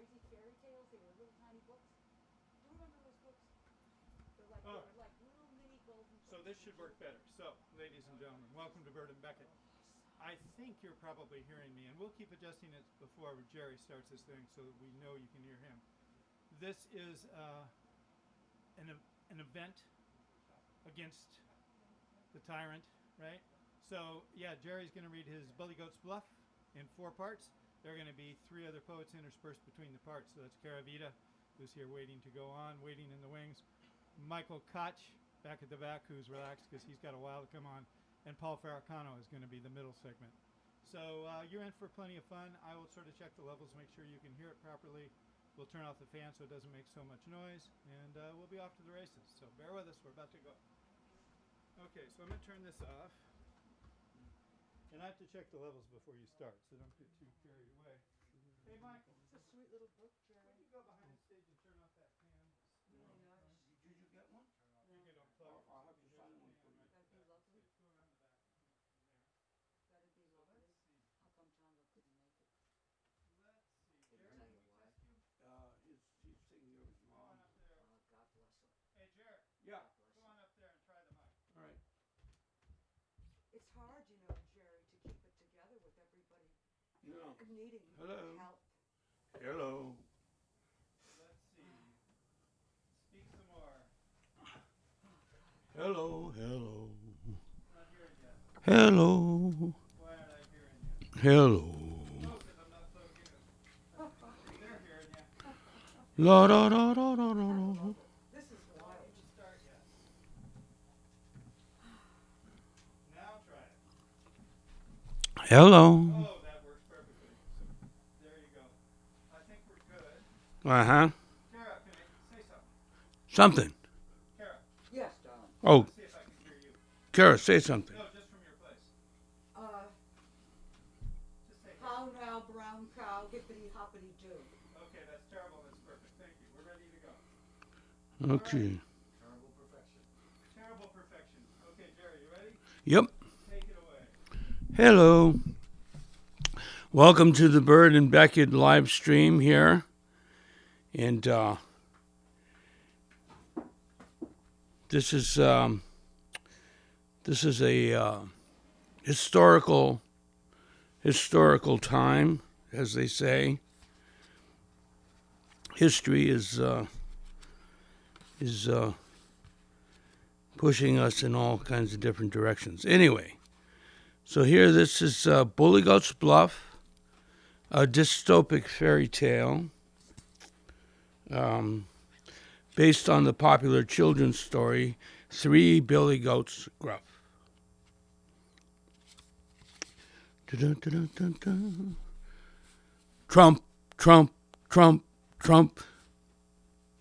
crazy fairy tales. They were little tiny books. Do you remember those books? They're like little mini golden books. So this should work better. So, ladies and gentlemen, welcome to Bird and Beckett. I think you're probably hearing me, and we'll keep adjusting it before Jerry starts this thing so that we know you can hear him. This is an event against the tyrant, right? So, yeah, Jerry's going to read his Bully Goat's Bluff in 4 parts. There are going to be 3 other poets interspersed between the parts. So that's Cara, Vida, who's here waiting to go on, waiting in the wings. Michael Koch, back at the back, who's relaxed because he's got a while to come on. And Paul Fericano is going to be the middle segment. So you're in for plenty of fun. I will sort of check the levels, make sure you can hear it properly. We'll turn off the fan so it doesn't make so much noise. And we'll be off to the races. So bear with us. We're about to go. Okay, so I'm going to turn this off. And I have to check the levels before you start, so don't get too carried away. Hey, Michael. It's a sweet little book, Jerry. Would you go behind the stage and turn off that fan? Really nice. Did you get one? You get unplugged. I'll have to find one for you. That'd be lovely. Go around the back from there. That'd be lovely. Let's see. How come Tonga couldn't make it? Let's see. Didn't Jerry, tell can you we why. test you? He's taking care of his Go on mom. up there. God bless her. Hey, Jerry. Yeah. Go on up there and try the mic. All right. It's hard, you know, Jerry, to keep it together with everybody Yeah. needing Hello. help. Hello. Let's see. Speak some more. Hello. Hello. Not hearing yet. Hello. Why aren't I hearing you? Hello. Oh, because I'm not plugged in. They're hearing you. La da da da da da. This is Why wild. don't you start yet? Now try it. Hello. Oh, that works perfectly. There you go. I think we're good. Uh huh. Cara, can I say something? Something. Cara, Yes, darling. Oh, let's see if I can hear you. Cara, say something. No, just from your place. Just say How now, brown cow, hippity hoppity do. okay, that's terrible. That's perfect. Thank you. We're ready to go. Okay. Terrible perfection. Terrible perfection. Okay, Jerry, you ready? Yep. Take it away. Hello. Welcome to the Bird and Beckett live stream here. And this is a historical time, as they say. History is pushing us in all kinds of different directions. Anyway, so here this is Bully Goat's Bluff, a dystopic fairy tale based on the popular children's story, 3 Billy Goats Gruff. Dun-dun-dun-dun-dun. Trump, Trump, Trump, Trump.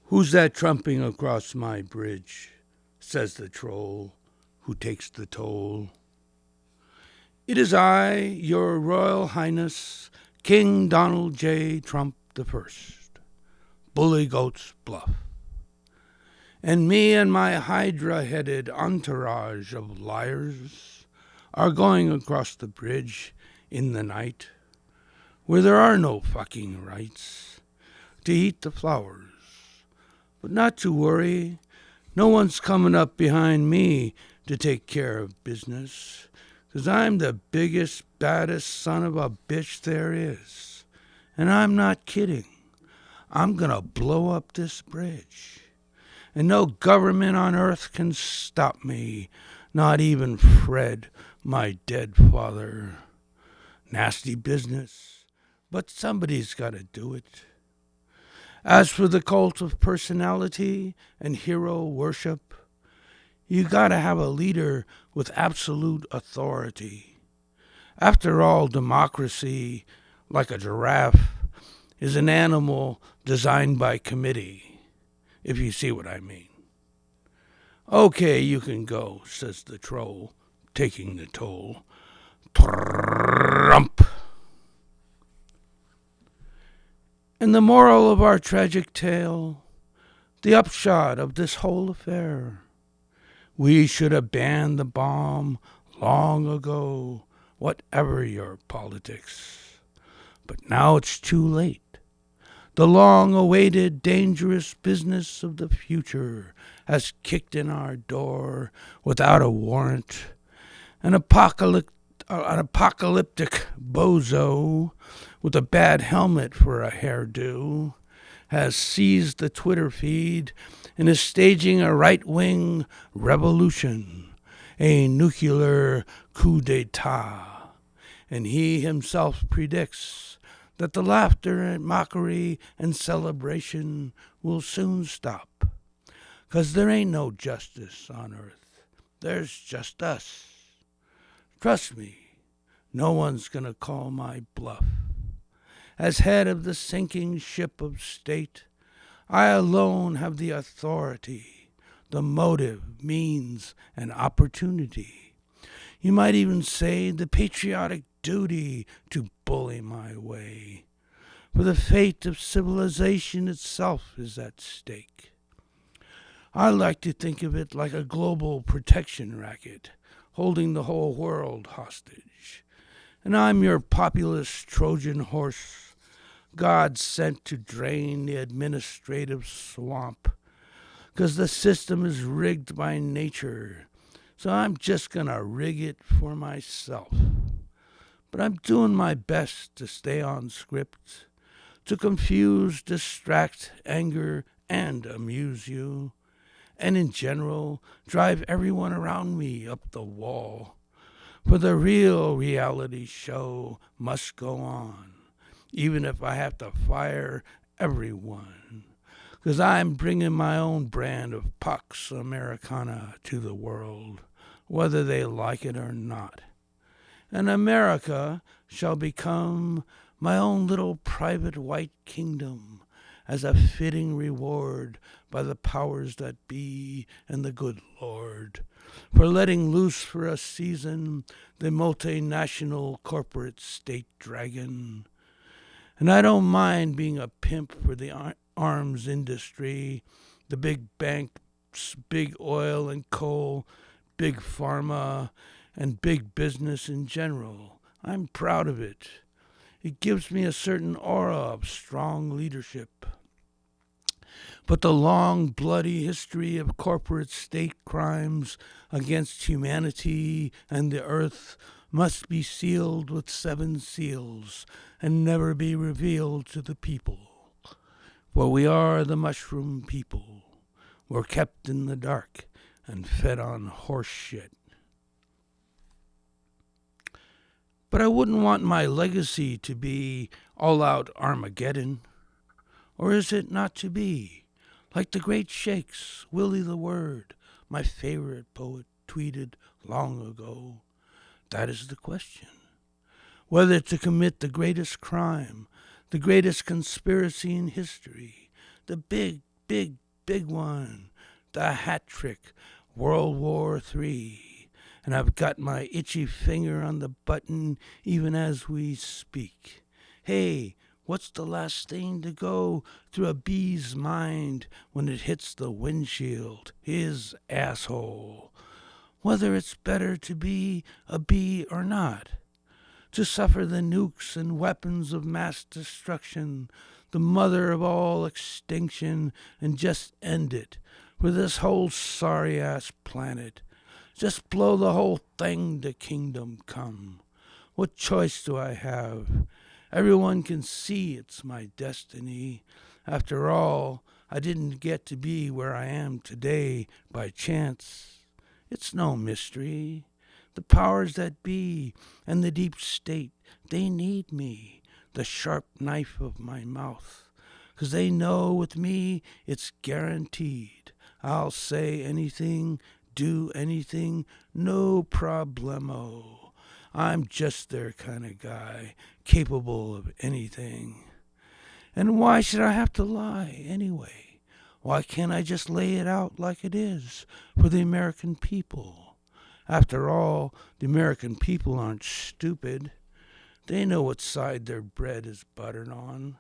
Who's that trumping across my bridge? Says the troll, who takes the toll. It is I, your Royal Highness, King Donald J. Trump the First, Bully Goat's Bluff. And me and my hydra-headed entourage of liars are going across the bridge in the night, where there are no fucking rights, to eat the flowers. But not to worry, no one's coming up behind me to take care of business, 'cause I'm the biggest, baddest son of a bitch there is. And I'm not kidding. I'm gonna blow up this bridge. And no government on earth can stop me, not even Fred, my dead father. Nasty business, but somebody's got to do it. As for the cult of personality and hero worship, you got to have a leader with absolute authority. After all, democracy, like a giraffe, is an animal designed by committee, if you see what I mean. Okay, you can go, says the troll, taking the toll. Trump. And the moral of our tragic tale, the upshot of this whole affair, we should have banned the bomb long ago, whatever your politics. But now it's too late. The long-awaited dangerous business of the future has kicked in our door without a warrant. An apocalyptic bozo with a bad helmet for a hairdo has seized the Twitter feed and is staging a right-wing revolution, a nuclear coup d'etat. And he himself predicts that the laughter and mockery and celebration will soon stop. 'Cause there ain't no justice on earth. There's just us. Trust me, no one's gonna call my bluff. As head of the sinking ship of state, I alone have the authority, the motive, means, and opportunity. You might even say the patriotic duty to bully my way. For the fate of civilization itself is at stake. I like to think of it like a global protection racket, holding the whole world hostage. And I'm your populist Trojan horse, God sent to drain the administrative swamp. 'Cause the system is rigged by nature, so I'm just gonna rig it for myself. But I'm doing my best to stay on script, to confuse, distract, anger, and amuse you, and in general, drive everyone around me up the wall. For the real reality show must go on, even if I have to fire everyone. 'Cause I'm bringing my own brand of Pax Americana to the world, whether they like it or not. And America shall become my own little private white kingdom as a fitting reward by the powers that be and the good Lord for letting loose for a season the multinational corporate state dragon. And I don't mind being a pimp for the arms industry, the big banks, big oil and coal, big pharma, and big business in general. I'm proud of it. It gives me a certain aura of strong leadership. But the long, bloody history of corporate state crimes against humanity and the earth must be sealed with 7 seals and never be revealed to the people. For we are the mushroom people. We're kept in the dark and fed on horse shit. But I wouldn't want my legacy to be all-out Armageddon. Or is it not to be? Like the great Shakes, Willie the Word, my favorite poet, tweeted long ago. That is the question. Whether to commit the greatest crime, the greatest conspiracy in history, the big, big, big one, the hat trick, World War III. And I've got my itchy finger on the button even as we speak. Hey, what's the last thing to go through a bee's mind when it hits the windshield? His asshole. Whether it's better to be a bee or not. To suffer the nukes and weapons of mass destruction, the mother of all extinction, and just end it for this whole sorry-ass planet. Just blow the whole thing to kingdom come. What choice do I have? Everyone can see it's my destiny. After all, I didn't get to be where I am today by chance. It's no mystery. The powers that be and the deep state, they need me, the sharp knife of my mouth. 'Cause they know with me it's guaranteed. I'll say anything, do anything, no problemo. I'm just their kind of guy, capable of anything. And why should I have to lie anyway? Why can't I just lay it out like it is for the American people? After all, the American people aren't stupid. They know what side their bread is buttered on.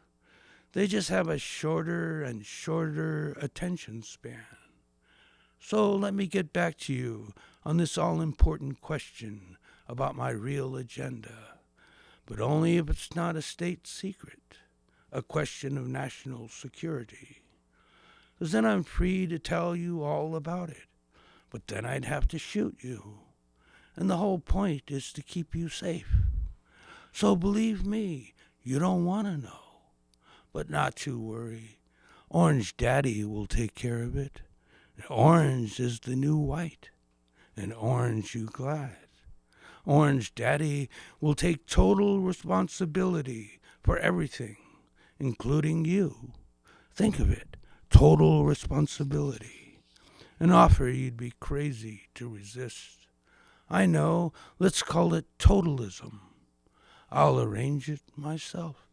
They just have a shorter and shorter attention span. So let me get back to you on this all-important question about my real agenda, but only if it's not a state secret. a question of national security. 'Cause then I'm free to tell you all about it. But then I'd have to shoot you. And the whole point is to keep you safe. So believe me, you don't want to know. But not to worry. Orange Daddy will take care of it. And orange is the new white. And orange you glad. Orange Daddy will take total responsibility for everything, including you. Think of it, total responsibility. An offer you'd be crazy to resist. I know, let's call it totalism. I'll arrange it myself.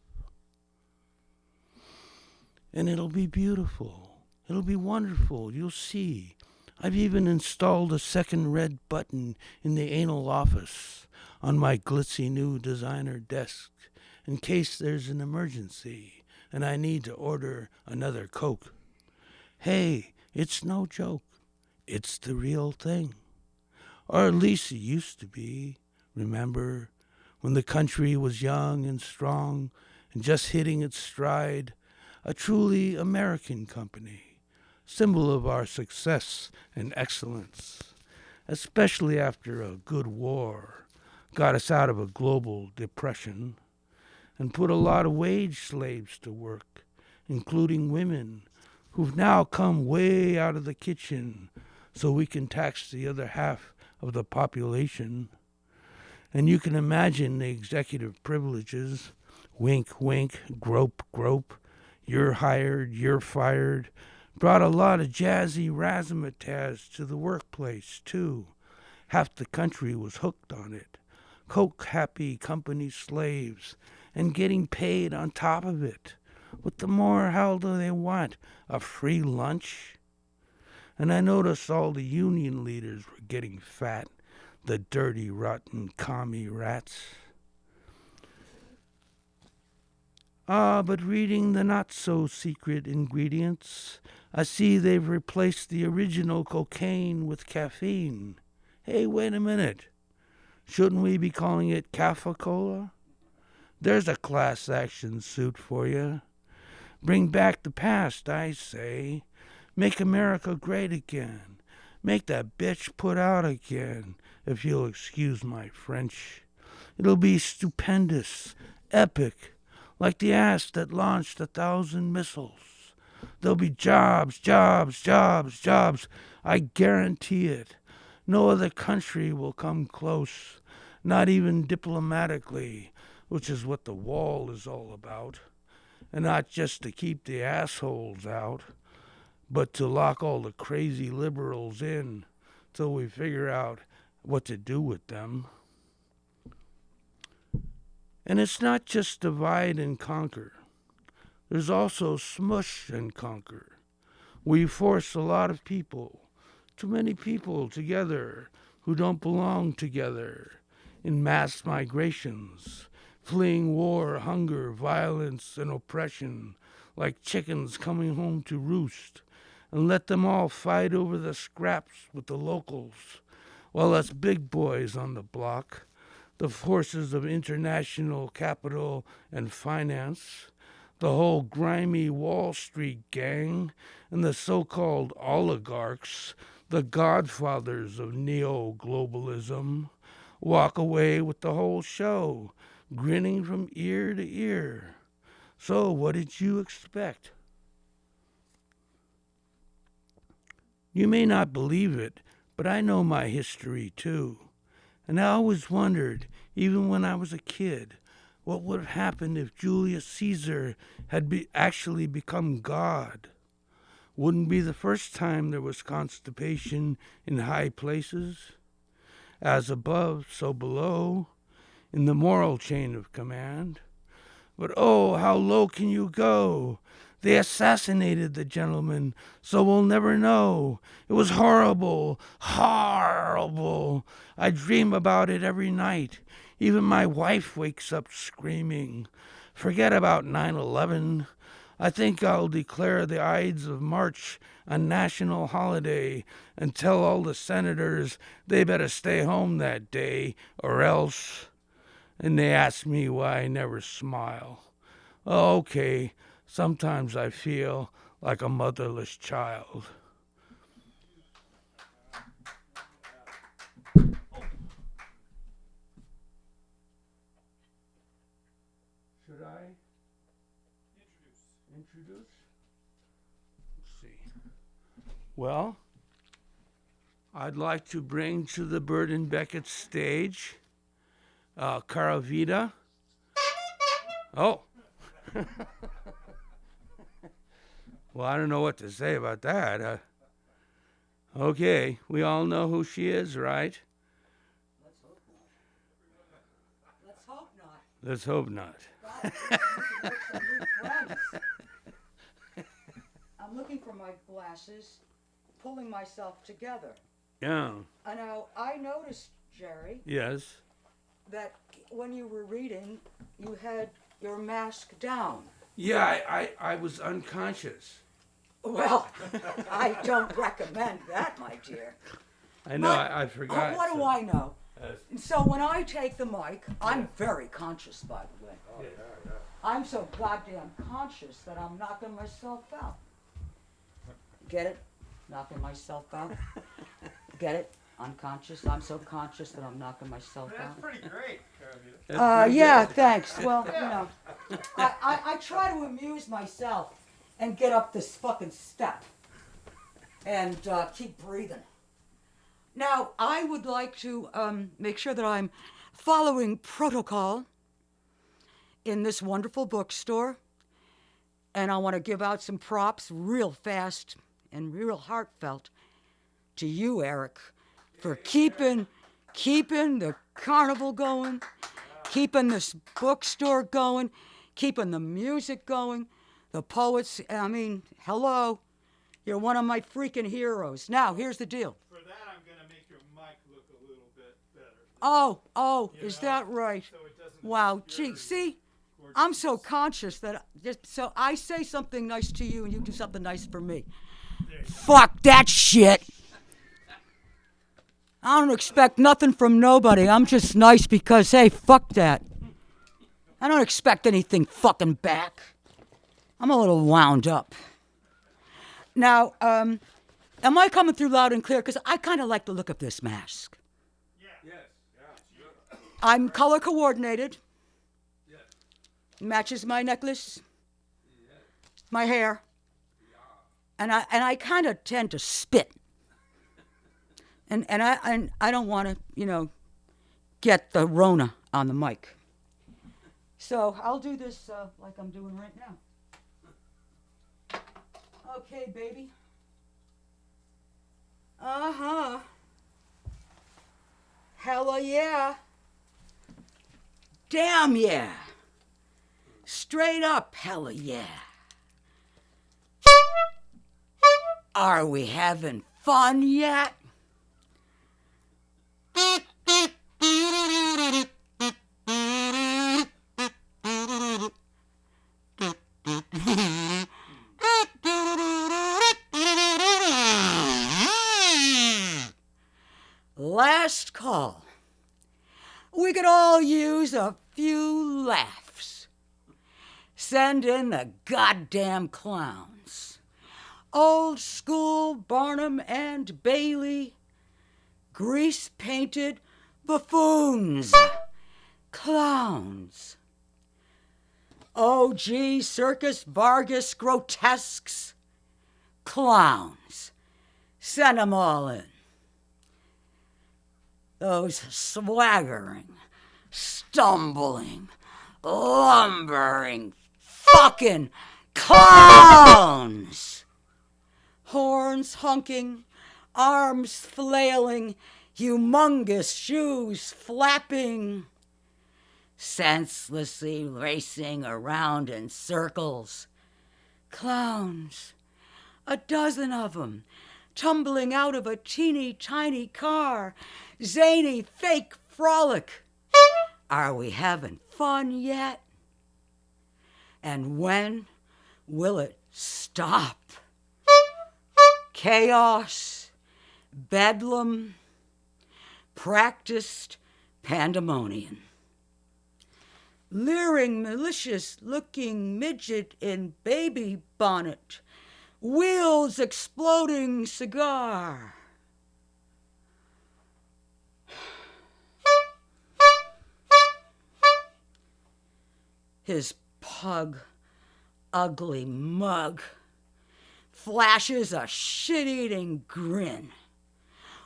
And it'll be beautiful. It'll be wonderful, you'll see. I've even installed a second red button in the anal office on my glitzy new designer desk in case there's an emergency and I need to order another Coke. Hey, it's no joke. It's the real thing. Or at least it used to be. Remember, when the country was young and strong and just hitting its stride, a truly American company. Symbol of our success and excellence, especially after a good war got us out of a global depression and put a lot of wage slaves to work, including women who've now come way out of the kitchen so we can tax the other half of the population. And you can imagine the executive privileges, wink, wink, grope, grope, you're hired, you're fired, brought a lot of jazzy razzmatazz to the workplace, too. Half the country was hooked on it. Coke-happy company slaves, and getting paid on top of it. What the more hell do they want? A free lunch? And I noticed all the union leaders were getting fat, the dirty, rotten commie rats. But reading the not-so-secret ingredients, I see they've replaced the original cocaine with caffeine. Hey, wait a minute. Shouldn't we be calling it Caffa-Cola? There's a class action suit for you. Bring back the past, I say. Make America great again. Make that bitch put out again, if you'll excuse my French. It'll be stupendous, epic, like the ass that launched 1,000 missiles. There'll be jobs, jobs, jobs, jobs. I guarantee it. No other country will come close, not even diplomatically, which is what the wall is all about. And not just to keep the assholes out, but to lock all the crazy liberals in till we figure out what to do with them. And it's not just divide and conquer. There's also smush and conquer. We force a lot of people, too many people together who don't belong together, in mass migrations, fleeing war, hunger, violence, and oppression, like chickens coming home to roost, and let them all fight over the scraps with the locals, while us big boys on the block, the forces of international capital and finance, the whole grimy Wall Street gang, and the so-called oligarchs, the godfathers of neo-globalism, walk away with the whole show, grinning from ear to ear. So what did you expect? You may not believe it, but I know my history too. And I always wondered, even when I was a kid, what would have happened if Julius Caesar had actually become God? Wouldn't be the first time there was constipation in high places. As above, so below, in the moral chain of command. But oh, how low can you go? They assassinated the gentleman, so we'll never know. It was horrible, horrible. I dream about it every night. Even my wife wakes up screaming. Forget about 9/11. I think I'll declare the Ides of March a national holiday and tell all the senators they better stay home that day or else. And they ask me why I never smile. Okay, sometimes I feel like a motherless child. Should I introduce? Let's see. Well, I'd like to bring to the Bird and Beckett stage Cara Vida. Oh. Well, I don't know what to say about that. Okay, we all know who she is, right? Let's hope not. Let's hope not. God, you can make some new friends. I'm looking for my glasses, pulling myself together. Yeah. Now, I noticed, Jerry, Yes. that when you were reading, you had your mask down. Yeah, I was unconscious. Well, I don't recommend that, my dear. I know, But, I forgot. what do so- I know? Yes. So when I take the mic, I'm very conscious, by the way. I'm so goddamn conscious that I'm knocking myself out. Get it? Knocking myself out. Get it? Unconscious. I'm so conscious that I'm knocking myself out. That's pretty great, Caravita. That's pretty Yeah, good. thanks. Well, you know, I try to amuse myself and get up this fucking step and keep breathing. Now, I would like to make sure that I'm following protocol in this wonderful bookstore. And I want to give out some props real fast and real heartfelt to you, Eric, for keeping the carnival going, keeping this bookstore going, keeping the music going, the poets. I mean, hello. You're one of my freaking heroes. Now, here's the deal. For that, I'm going to make your mic look a little bit better. Oh, You is know, that right? So it doesn't Wow, obscure gee, your see? gorgeous- I'm so conscious that so I say something nice to you and you do something nice for me. There you go. Fuck that shit. I don't expect nothing from nobody. I'm just nice because, hey, fuck that. I don't expect anything fucking back. I'm a little wound up. Now, am I coming through loud and clear? Because I kind of like the look of this mask. Yes. I'm color coordinated. Matches my necklace, my hair, and I kind of tend to spit. And I don't want to, get the Rona on the mic. So I'll do this like I'm doing right now. Okay, baby. Uh-huh. Hella yeah. Damn yeah. Straight up hella yeah. Are we having fun yet? Last call. We could all use a few laughs. Send in the goddamn clowns. Old school Barnum and Bailey, grease-painted buffoons, clowns. OG Circus Vargas grotesques, clowns. Send them all in. Those swaggering, stumbling, lumbering fucking clowns. Horns honking, arms flailing, humongous shoes flapping, senselessly racing around in circles. Clowns, a dozen of them, tumbling out of a teeny tiny car, zany fake frolic. Are we having fun yet? And when will it stop? Chaos, bedlam, practiced pandemonium. leering, malicious-looking midget in baby bonnet, wheels exploding cigar. His pug, ugly mug, flashes a shit-eating grin,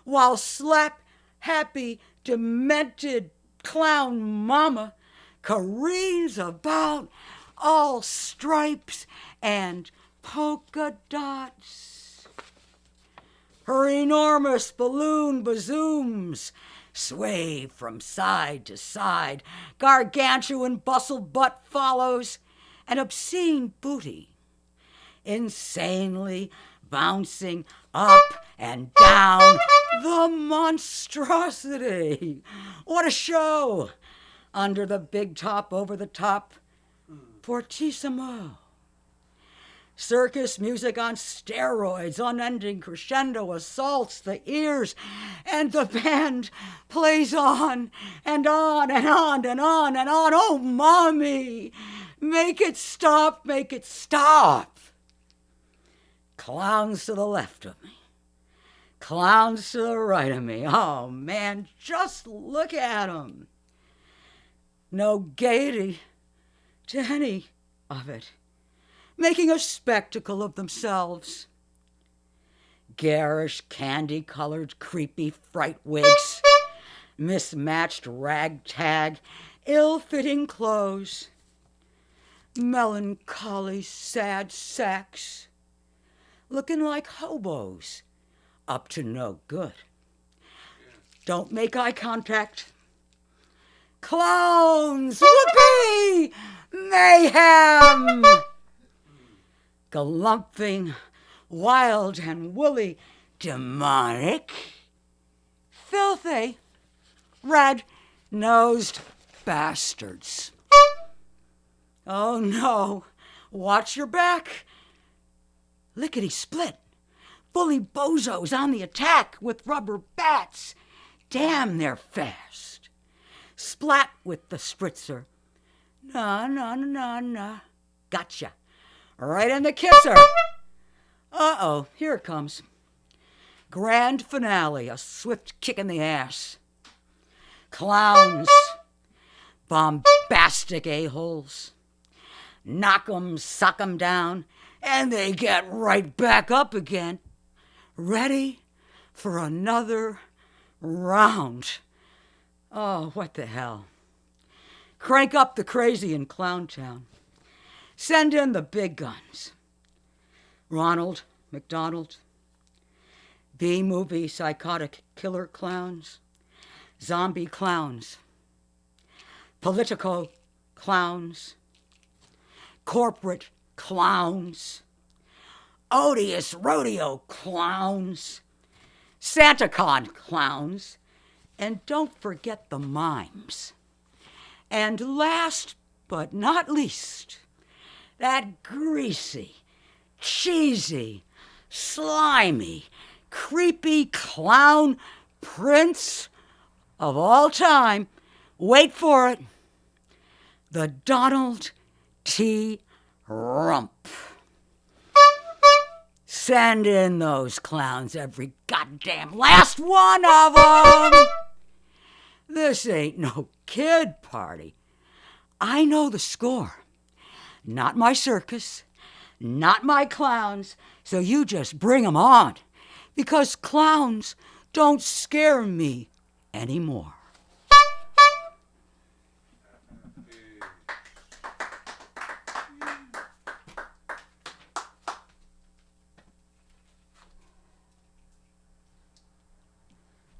while slap-happy, demented clown mama careens about all stripes and polka dots. Her enormous balloon bazooms sway from side to side. Gargantuan bustle butt follows, an obscene booty, insanely bouncing up and down the monstrosity. What a show! Under the big top, over the top, fortissimo. Circus music on steroids, unending crescendo assaults the ears, and the band plays on and on and on and on and on. Oh, mommy, make it stop, make it stop. Clowns to the left of me, clowns to the right of me. Oh, man, just look at them. No gaiety to any of it, making a spectacle of themselves. Garish, candy-colored, creepy fright wigs, mismatched ragtag, ill-fitting clothes, melancholy, sad sacks, looking like hobos, up to no good. Don't make eye contact. Clowns! Whoopee! Mayhem! Galumphing, wild and woolly, demonic, filthy, red-nosed bastards. Oh no, watch your back. Lickety-split, bully bozos on the attack with rubber bats. Damn, they're fast. Splat with the spritzer. Na. Gotcha. Right in the kisser. Uh-oh, here it comes. Grand finale, a swift kick in the ass. Clowns, bombastic a-holes. Knock 'em, suck 'em down, and they get right back up again, ready for another round. Oh, what the hell. Crank up the crazy in Clowntown. Send in the big guns. Ronald McDonald, B-movie psychotic killer clowns, zombie clowns, political clowns, corporate clowns, odious rodeo clowns, SantaCon clowns, and don't forget the mimes. And last but not least, that greasy, cheesy, slimy, creepy clown prince of all time. Wait for it. The Donald T. Rump. Send in those clowns, every goddamn last one of them. This ain't no kid party. I know the score. Not my circus, not my clowns, so you just bring 'em on, because clowns don't scare me anymore.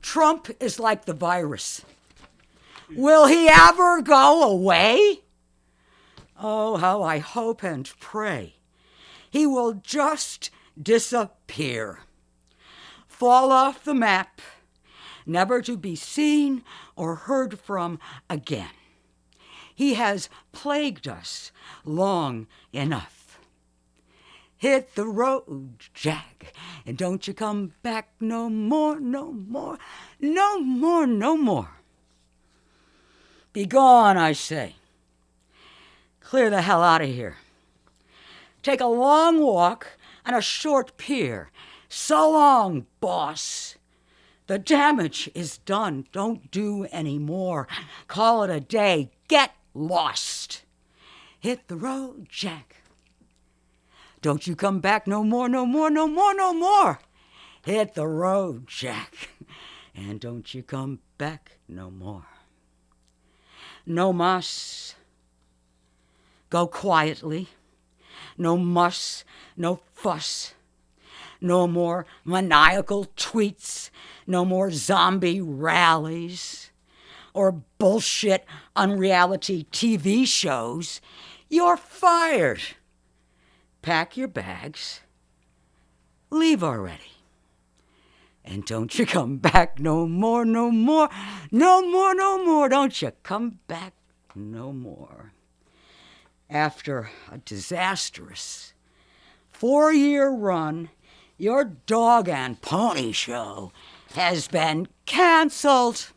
Trump is like the virus. Will he ever go away? Oh, how I hope and pray he will just disappear, fall off the map, never to be seen or heard from again. He has plagued us long enough. Hit the road, Jack, and don't you come back no more, no more, no more, no more. Be gone, I say. clear the hell out of here. Take a long walk on a short pier. So long, boss. The damage is done. Don't do any more. Call it a day. Get lost. Hit the road, Jack. Don't you come back no more, no more, no more, no more. Hit the road, Jack. And don't you come back no more. No mas. Go quietly. No muss, no fuss. No more maniacal tweets. No more zombie rallies. Or bullshit unreality TV shows. You're fired. Pack your bags. Leave already. And don't you come back no more, no more, no more, no more. Don't you come back no more. After a disastrous 4-year run, your dog and pony show has been canceled.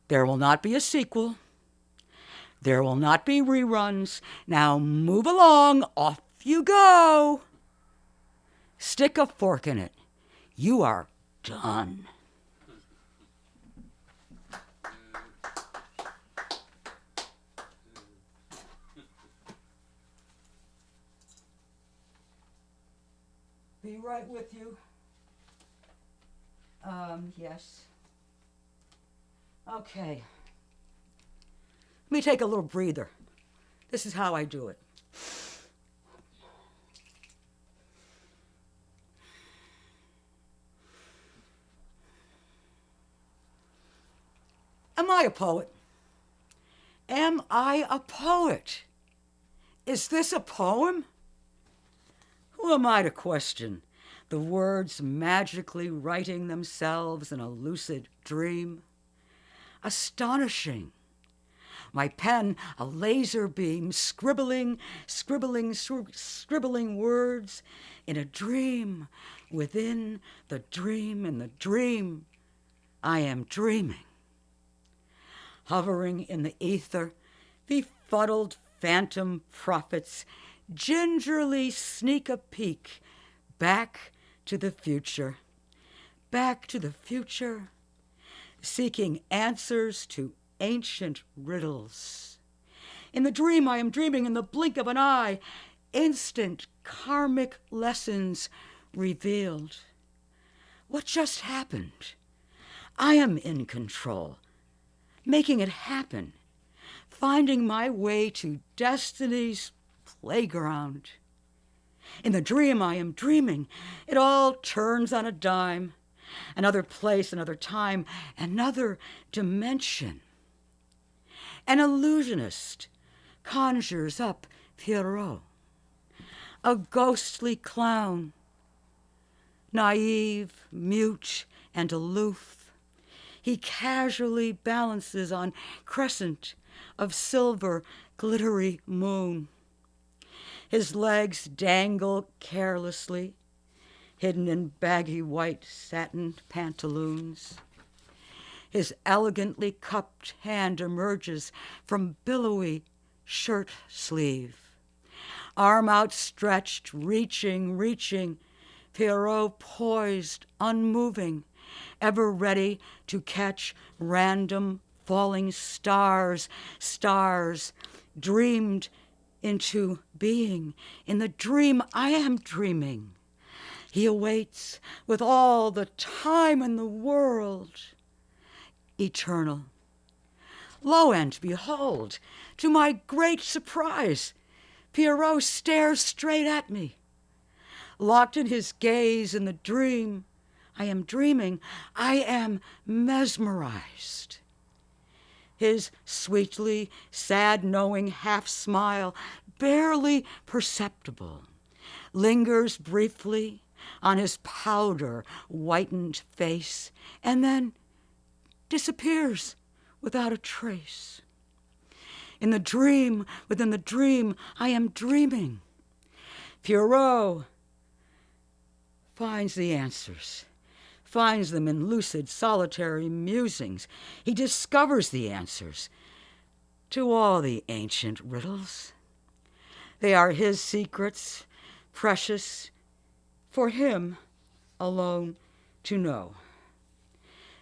There will not be a sequel. There will not be reruns. Now move along. Off you go. Stick a fork in it. You are done. Be right with you. Yes. Okay. Let me take a little breather. This is how I do it. Am I a poet? Am I a poet? Is this a poem? Who am I to question the words magically writing themselves in a lucid dream? Astonishing. My pen, a laser beam, scribbling words in a dream, within the dream, in the dream. I am dreaming. Hovering in the ether, befuddled phantom prophets gingerly sneak a peek back to the future, seeking answers to ancient riddles. In the dream I am dreaming, in the blink of an eye, instant karmic lessons revealed. What just happened? I am in control, making it happen, finding my way to destiny's playground. In the dream I am dreaming, it all turns on a dime. Another place, another time, another dimension. An illusionist conjures up Pierrot, a ghostly clown, naive, mute, and aloof. He casually balances on crescent of silver, glittery moon. His legs dangle carelessly, hidden in baggy white satin pantaloons. His elegantly cupped hand emerges from billowy shirt sleeve. Arm outstretched, reaching, Pierrot poised, unmoving, ever ready to catch random falling stars, dreamed into being. In the dream I am dreaming. He awaits with all the time in the world. Eternal. Lo and behold, to my great surprise, Pierrot stares straight at me. Locked in his gaze in the dream, I am dreaming, I am mesmerized. His sweetly sad-knowing half-smile, barely perceptible, lingers briefly on his powder-whitened face, and then disappears without a trace. In the dream, within the dream, I am dreaming. Pierrot finds the answers, finds them in lucid, solitary musings. He discovers the answers. to all the ancient riddles. They are his secrets, precious for him alone to know,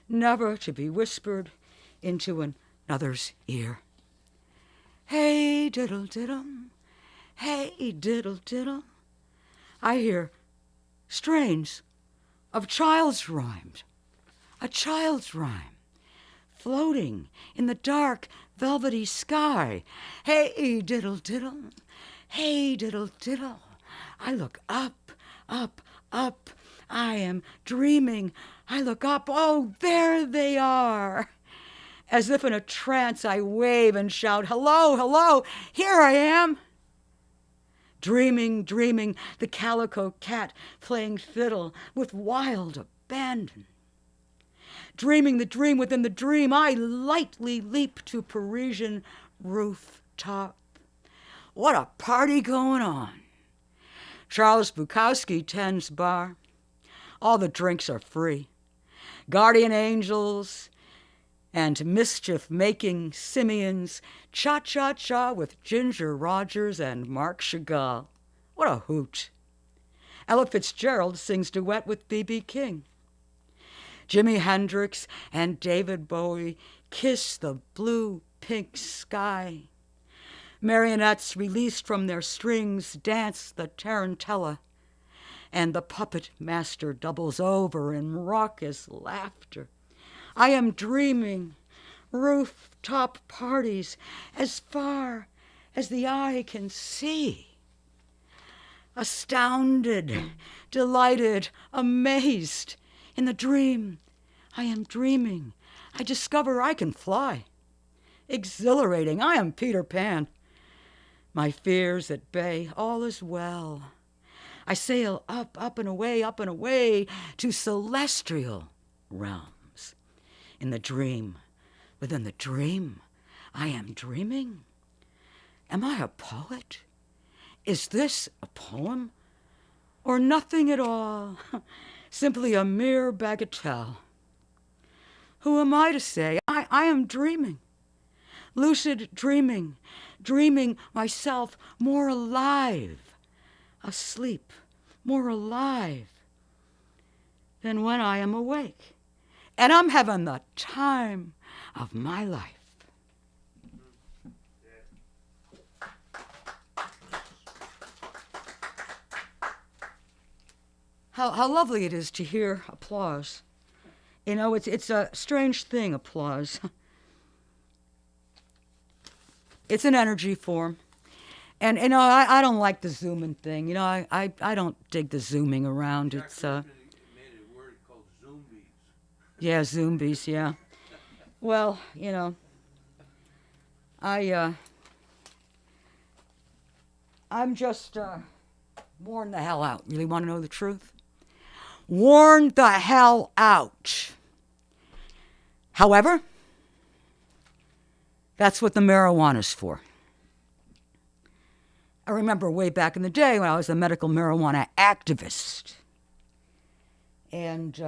never to be whispered into another's ear. Hey, diddle, diddle, hey, diddle, diddle. I hear strains of child's rhymes, a child's rhyme, floating in the dark, velvety sky. Hey, diddle, diddle, hey, diddle, diddle. I look up, up, up. I am dreaming. I look up. Oh, there they are. As if in a trance, I wave and shout, hello, hello, here I am. Dreaming, dreaming, the calico cat playing fiddle with wild abandon. Dreaming the dream within the dream, I lightly leap to Parisian rooftop. What a party going on. Charles Bukowski tends bar. All the drinks are free. Guardian angels and mischief-making simians cha-cha-cha with Ginger Rogers and Mark Chagall. What a hoot. Ella Fitzgerald sings duet with B.B. King. Jimi Hendrix and David Bowie kiss the blue-pink sky. Marionettes released from their strings dance the tarantella, and the puppet master doubles over in raucous laughter. I am dreaming rooftop parties as far as the eye can see. Astounded, delighted, amazed, in the dream, I am dreaming. I discover I can fly. Exhilarating, I am Peter Pan. My fears at bay, all is well. I sail up, up and away to celestial realms. In the dream, within the dream, I am dreaming. Am I a poet? Is this a poem? Or nothing at all, simply a mere bagatelle? Who am I to say? I am dreaming. Lucid dreaming, dreaming myself more alive, asleep, more alive than when I am awake. And I'm having the time of my life. How lovely it is to hear applause. You know, it's a strange thing, applause. It's an energy form. And, you know, I don't like the zooming thing. You know, I don't dig the zooming around. It's, made a word called zombies. yeah, zombies, yeah. Well, you know, I'm just worn the hell out. Really want to know the truth? Worn the hell out. However, that's what the marijuana's for. I remember way back in the day when I was a medical marijuana activist. And,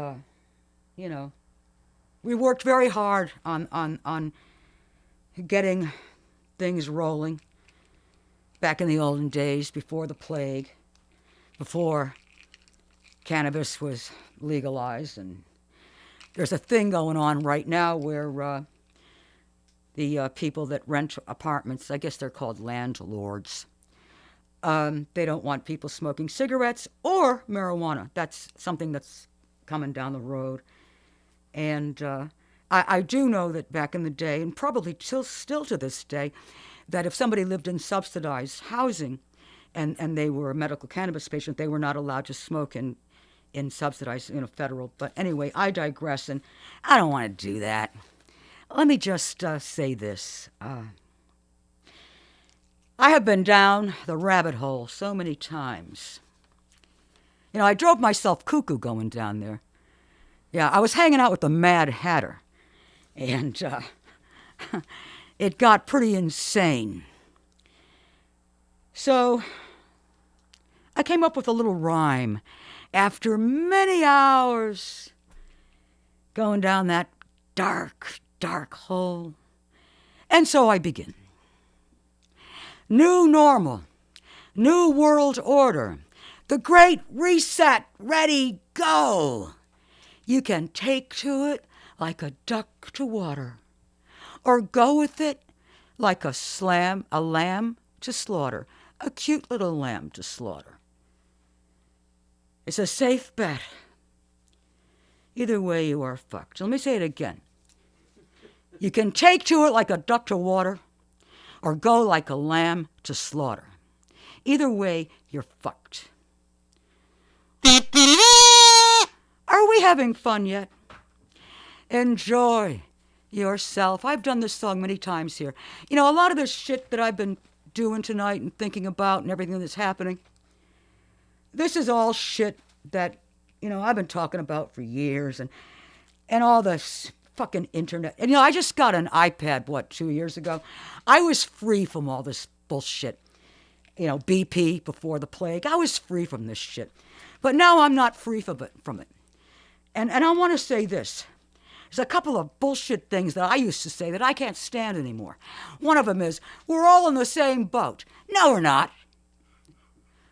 you know, we worked very hard on getting things rolling back in the olden days, before the plague, before cannabis was legalized. And there's a thing going on right now where the people that rent apartments, I guess they're called landlords, they don't want people smoking cigarettes or marijuana. That's something that's coming down the road. And I do know that back in the day, and probably still to this day, that if somebody lived in subsidized housing and they were a medical cannabis patient, they were not allowed to smoke in subsidized, you know, federal. But anyway, I digress, and I don't want to do that. Let me just say this. I have been down the rabbit hole so many times. You know, I drove myself cuckoo going down there. Yeah, I was hanging out with the Mad Hatter, and it got pretty insane. So I came up with a little rhyme after many hours going down that dark, dark hole. And so I begin. New normal. New world order. The great reset. Ready, go. You can take to it like a duck to water, or go with it like a lamb to slaughter, a cute little lamb to slaughter. It's a safe bet. Either way, you are fucked. Let me say it again. You can take to it like a duck to water, or go like a lamb to slaughter. Either way, you're fucked. Are we having fun yet? Enjoy yourself. I've done this song many times here. You know, a lot of this shit that I've been doing tonight and thinking about and everything that's happening, this is all shit that, you know, I've been talking about for years, and all this fucking internet. And, you know, I just got an iPad, 2 years ago? I was free from all this bullshit. You know, BP, before the plague. I was free from this shit. But now I'm not free from it. And I want to say this. There's a couple of bullshit things that I used to say that I can't stand anymore. One of them is, we're all in the same boat. No, we're not.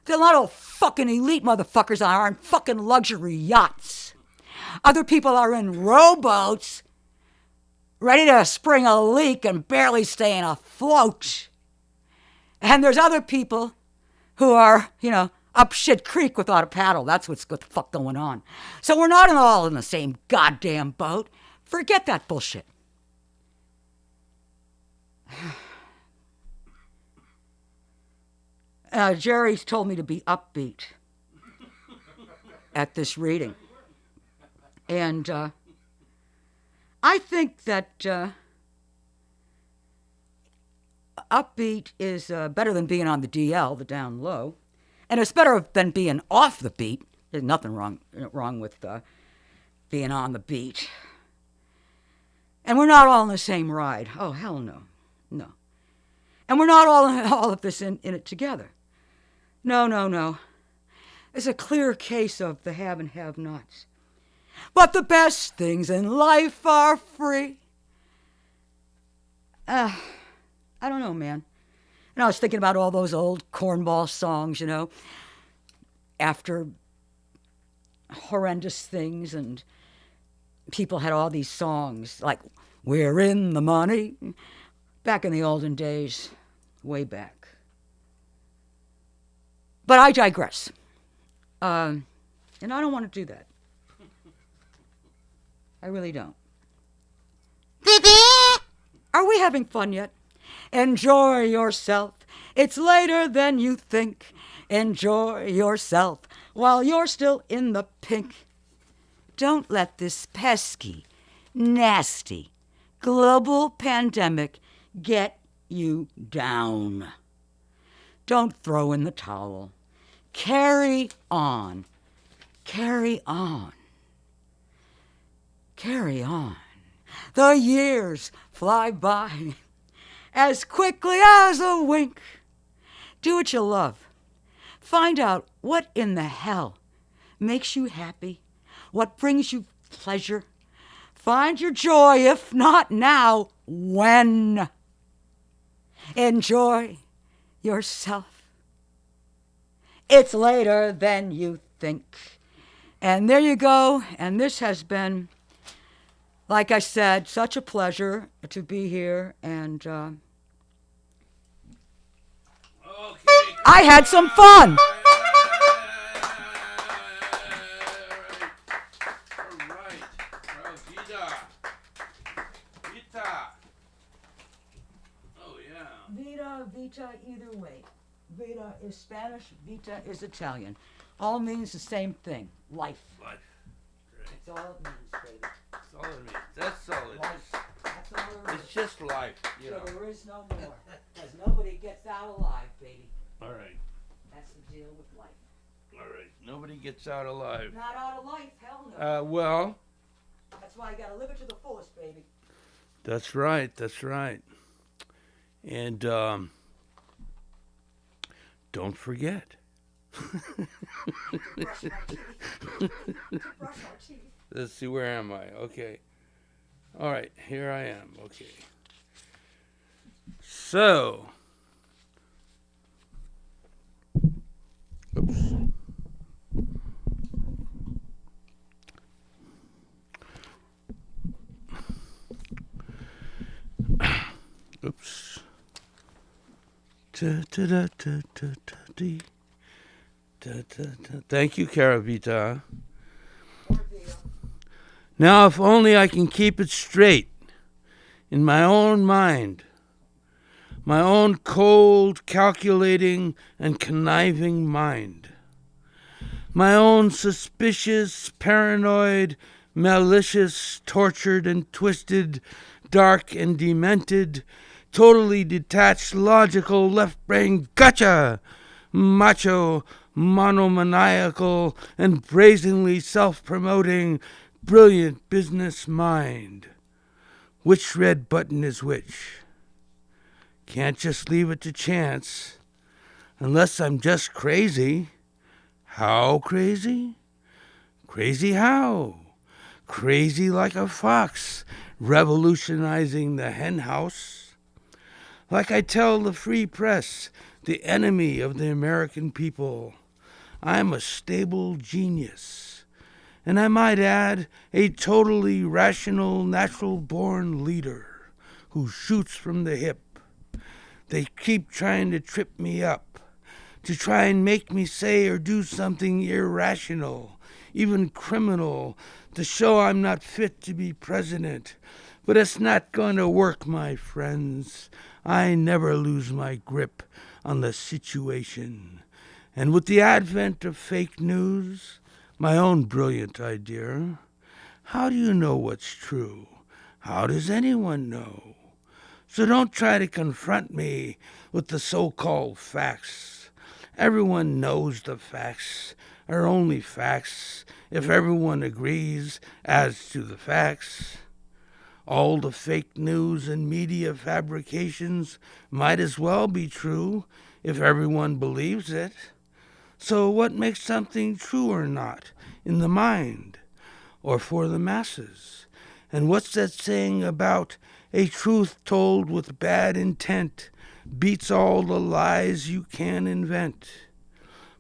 There's a lot of fucking elite motherfuckers are on fucking luxury yachts. Other people are in rowboats, ready to spring a leak and barely staying afloat. And there's other people who are, you know, up shit creek without a paddle. That's what's the fuck going on. So we're not all in the same goddamn boat. Forget that bullshit. Jerry's told me to be upbeat at this reading. And I think that upbeat is better than being on the DL, the down low. And it's better than being off the beat. There's nothing wrong with being on the beat. And we're not all in the same ride. Oh, hell no. No. And we're not all of this in it together. No. It's a clear case of the have and have-nots. But the best things in life are free. I don't know, man. And I was thinking about all those old cornball songs, you know, after horrendous things, and people had all these songs like We're in the Money, back in the olden days, way back. But I digress. And I don't want to do that. I really don't. Are we having fun yet? Enjoy yourself. It's later than you think. Enjoy yourself while you're still in the pink. Don't let this pesky, nasty, global pandemic get you down. Don't throw in the towel. Carry on. Carry on. Carry on. The years fly by as quickly as a wink. Do what you love. Find out what in the hell makes you happy, what brings you pleasure. Find your joy, if not now, when. Enjoy yourself. It's later than you think. And there you go. And this has been, like I said, such a pleasure to be here. And I had some fun. All right. Vida. Vida. Oh, yeah. Vida, vita, either way. Vida is Spanish, vita is Italian. All means the same thing, life. Life. Right. That's all it means, baby. That's all it means. That's all it Life. is. That's all there is. It's just life, you know. So there is no more. Because nobody gets out alive, baby. All right. That's the deal with life. All right. Nobody gets out alive. Not out of life, hell no. Well. That's why you gotta live it to the fullest, baby. That's right. That's right. And don't forget. Brush my teeth. Brush my teeth. Let's see, where am I? Okay. All right, here I am. Okay. So, Oops. Da-da-da-da-da-da-dee. Da-da-da. Thank you, Cara Vida. Now, if only I can keep it straight in my own mind, my own cold, calculating, and conniving mind, my own suspicious, paranoid, malicious, tortured and twisted, dark and demented, totally detached, logical, left-brain gotcha, macho, monomaniacal, and brazenly self-promoting, brilliant business mind. Which red button is which? Can't just leave it to chance, unless I'm just crazy. How crazy? Crazy how? Crazy like a fox, revolutionizing the hen house. Like I tell the free press, the enemy of the American people, I'm a stable genius. And I might add, a totally rational, natural-born leader who shoots from the hip. They keep trying to trip me up, to try and make me say or do something irrational, even criminal, to show I'm not fit to be president. But it's not going to work, my friends. I never lose my grip on the situation. And with the advent of fake news, my own brilliant idea, how do you know what's true? How does anyone know? So don't try to confront me with the so-called facts. Everyone knows the facts are only facts if everyone agrees as to the facts. All the fake news and media fabrications might as well be true if everyone believes it. So what makes something true or not in the mind or for the masses? And what's that saying about a truth told with bad intent beats all the lies you can invent?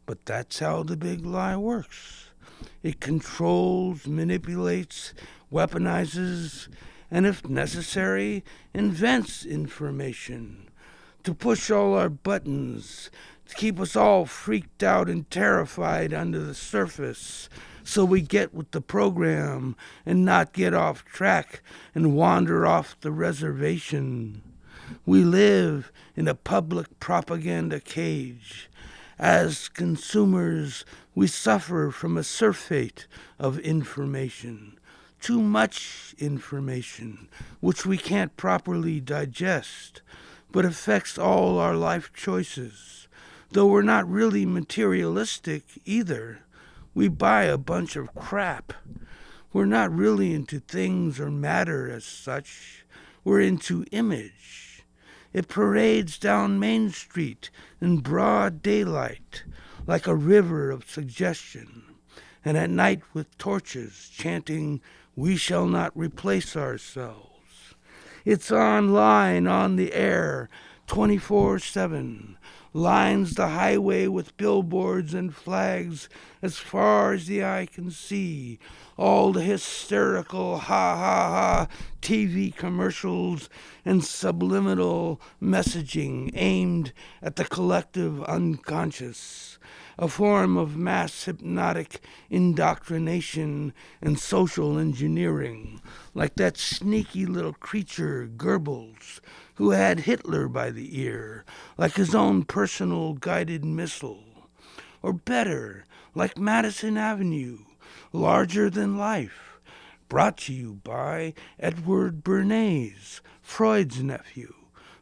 But that's how the big lie works. It controls, manipulates, weaponizes, and if necessary, invents information to push all our buttons, to keep us all freaked out and terrified under the surface, so we get with the program and not get off track and wander off the reservation. We live in a public propaganda cage. As consumers, we suffer from a surfeit of information. Too much information, which we can't properly digest, but affects all our life choices. Though we're not really materialistic either. We buy a bunch of crap. We're not really into things or matter as such. We're into image. It parades down Main Street in broad daylight, like a river of suggestion, and at night with torches chanting, "We shall not replace ourselves." It's online, on the air, 24/7. Lines the highway with billboards and flags as far as the eye can see. All the hysterical ha-ha-ha TV commercials and subliminal messaging aimed at the collective unconscious. A form of mass hypnotic indoctrination and social engineering, like that sneaky little creature, Goebbels, who had Hitler by the ear, like his own personal guided missile. Or better, like Madison Avenue, larger than life, brought to you by Edward Bernays, Freud's nephew,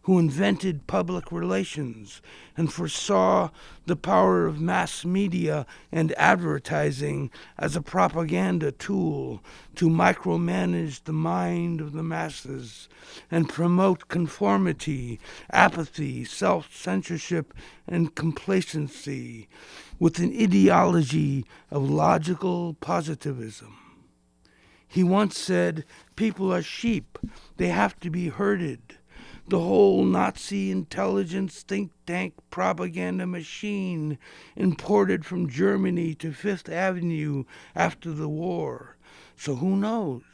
who invented public relations and foresaw the power of mass media and advertising as a propaganda tool to micromanage the mind of the masses and promote conformity, apathy, self-censorship, and complacency with an ideology of logical positivism. He once said, "People are sheep. They have to be herded." The whole Nazi intelligence think tank propaganda machine imported from Germany to Fifth Avenue after the war. So who knows?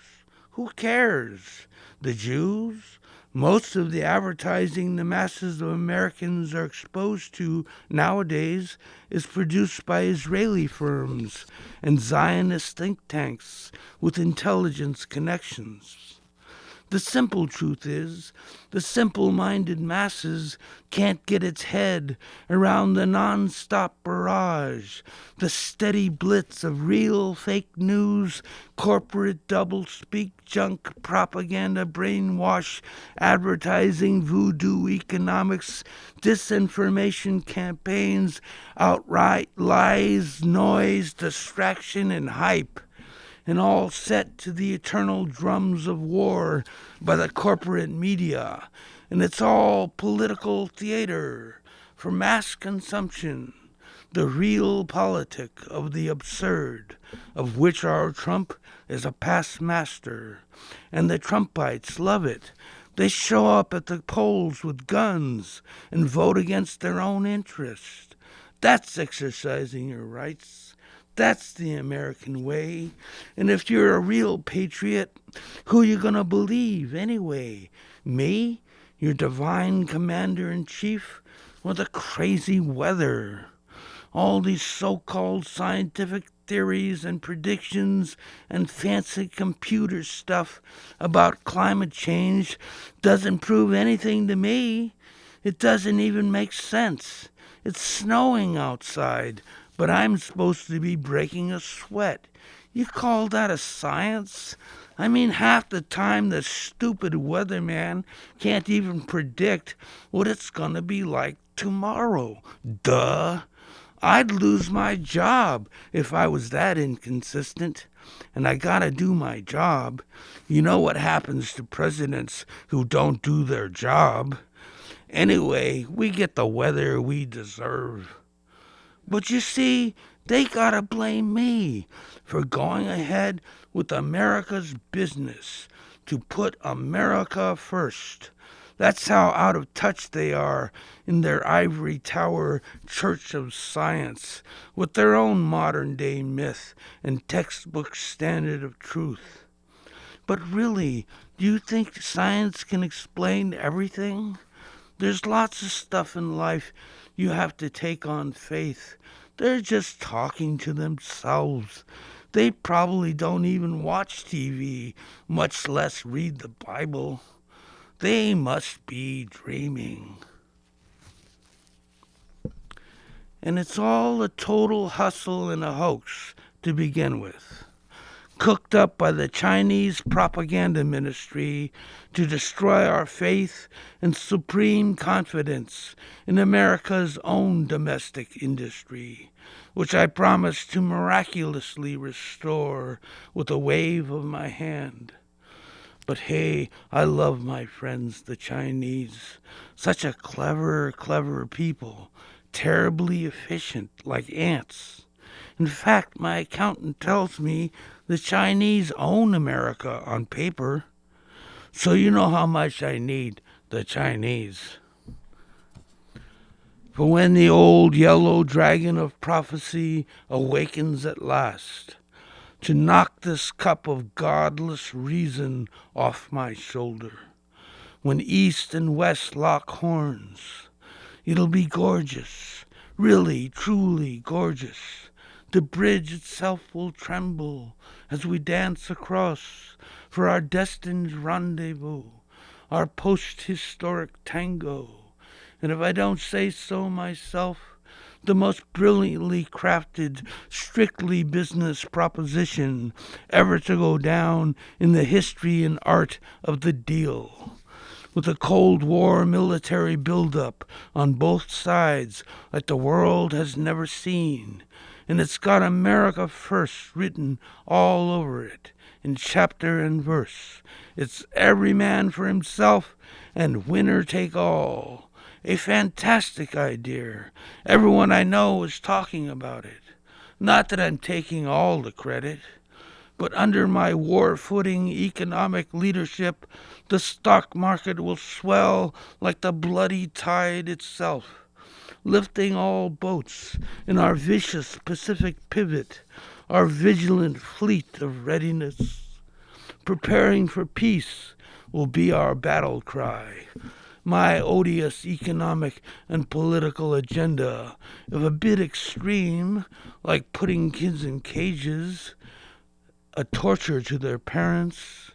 Who cares? The Jews? Most of the advertising the masses of Americans are exposed to nowadays is produced by Israeli firms and Zionist think tanks with intelligence connections. The simple truth is, the simple-minded masses can't get its head around the non-stop barrage, the steady blitz of real fake news, corporate doublespeak, junk, propaganda, brainwash, advertising, voodoo economics, disinformation campaigns, outright lies, noise, distraction, and hype, and all set to the eternal drums of war by the corporate media. And it's all political theater for mass consumption, the real politic of the absurd, of which our Trump is a past master. And the Trumpites love it. They show up at the polls with guns and vote against their own interest. That's exercising your rights. That's the American way. And if you're a real patriot, who you gonna believe anyway? Me? Your divine commander-in-chief? Or the crazy weather? All these so-called scientific theories and predictions and fancy computer stuff about climate change doesn't prove anything to me. It doesn't even make sense. It's snowing outside, but I'm supposed to be breaking a sweat. You call that a science? I mean, half the time the stupid weatherman can't even predict what it's gonna be like tomorrow. Duh. I'd lose my job if I was that inconsistent. And I gotta do my job. You know what happens to presidents who don't do their job. Anyway, we get the weather we deserve. But you see, they gotta blame me for going ahead with America's business, to put America first. That's how out of touch they are in their ivory tower church of science, with their own modern-day myth and textbook standard of truth. But really, do you think science can explain everything? There's lots of stuff in life you have to take on faith. They're just talking to themselves. They probably don't even watch TV, much less read the Bible. They must be dreaming. And it's all a total hustle and a hoax to begin with, cooked up by the Chinese propaganda ministry to destroy our faith and supreme confidence in America's own domestic industry, which I promise to miraculously restore with a wave of my hand. But hey, I love my friends, the Chinese. Such a clever people, terribly efficient, like ants. In fact, my accountant tells me the Chinese own America on paper. So you know how much I need the Chinese. For when the old yellow dragon of prophecy awakens at last, to knock this cup of godless reason off my shoulder, when east and west lock horns, it'll be gorgeous, really, truly gorgeous. The bridge itself will tremble as we dance across for our destined rendezvous, our post-historic tango. And if I don't say so myself, the most brilliantly crafted, strictly business proposition ever to go down in the history and art of the deal. With a Cold War military buildup on both sides like the world has never seen. And it's got America first written all over it, in chapter and verse. It's every man for himself and winner take all. A fantastic idea. Everyone I know is talking about it. Not that I'm taking all the credit, but under my war-footing economic leadership, the stock market will swell like the bloody tide itself, lifting all boats in our vicious Pacific pivot, our vigilant fleet of readiness, preparing for peace will be our battle cry. My odious economic and political agenda, if a bit extreme, like putting kids in cages, a torture to their parents,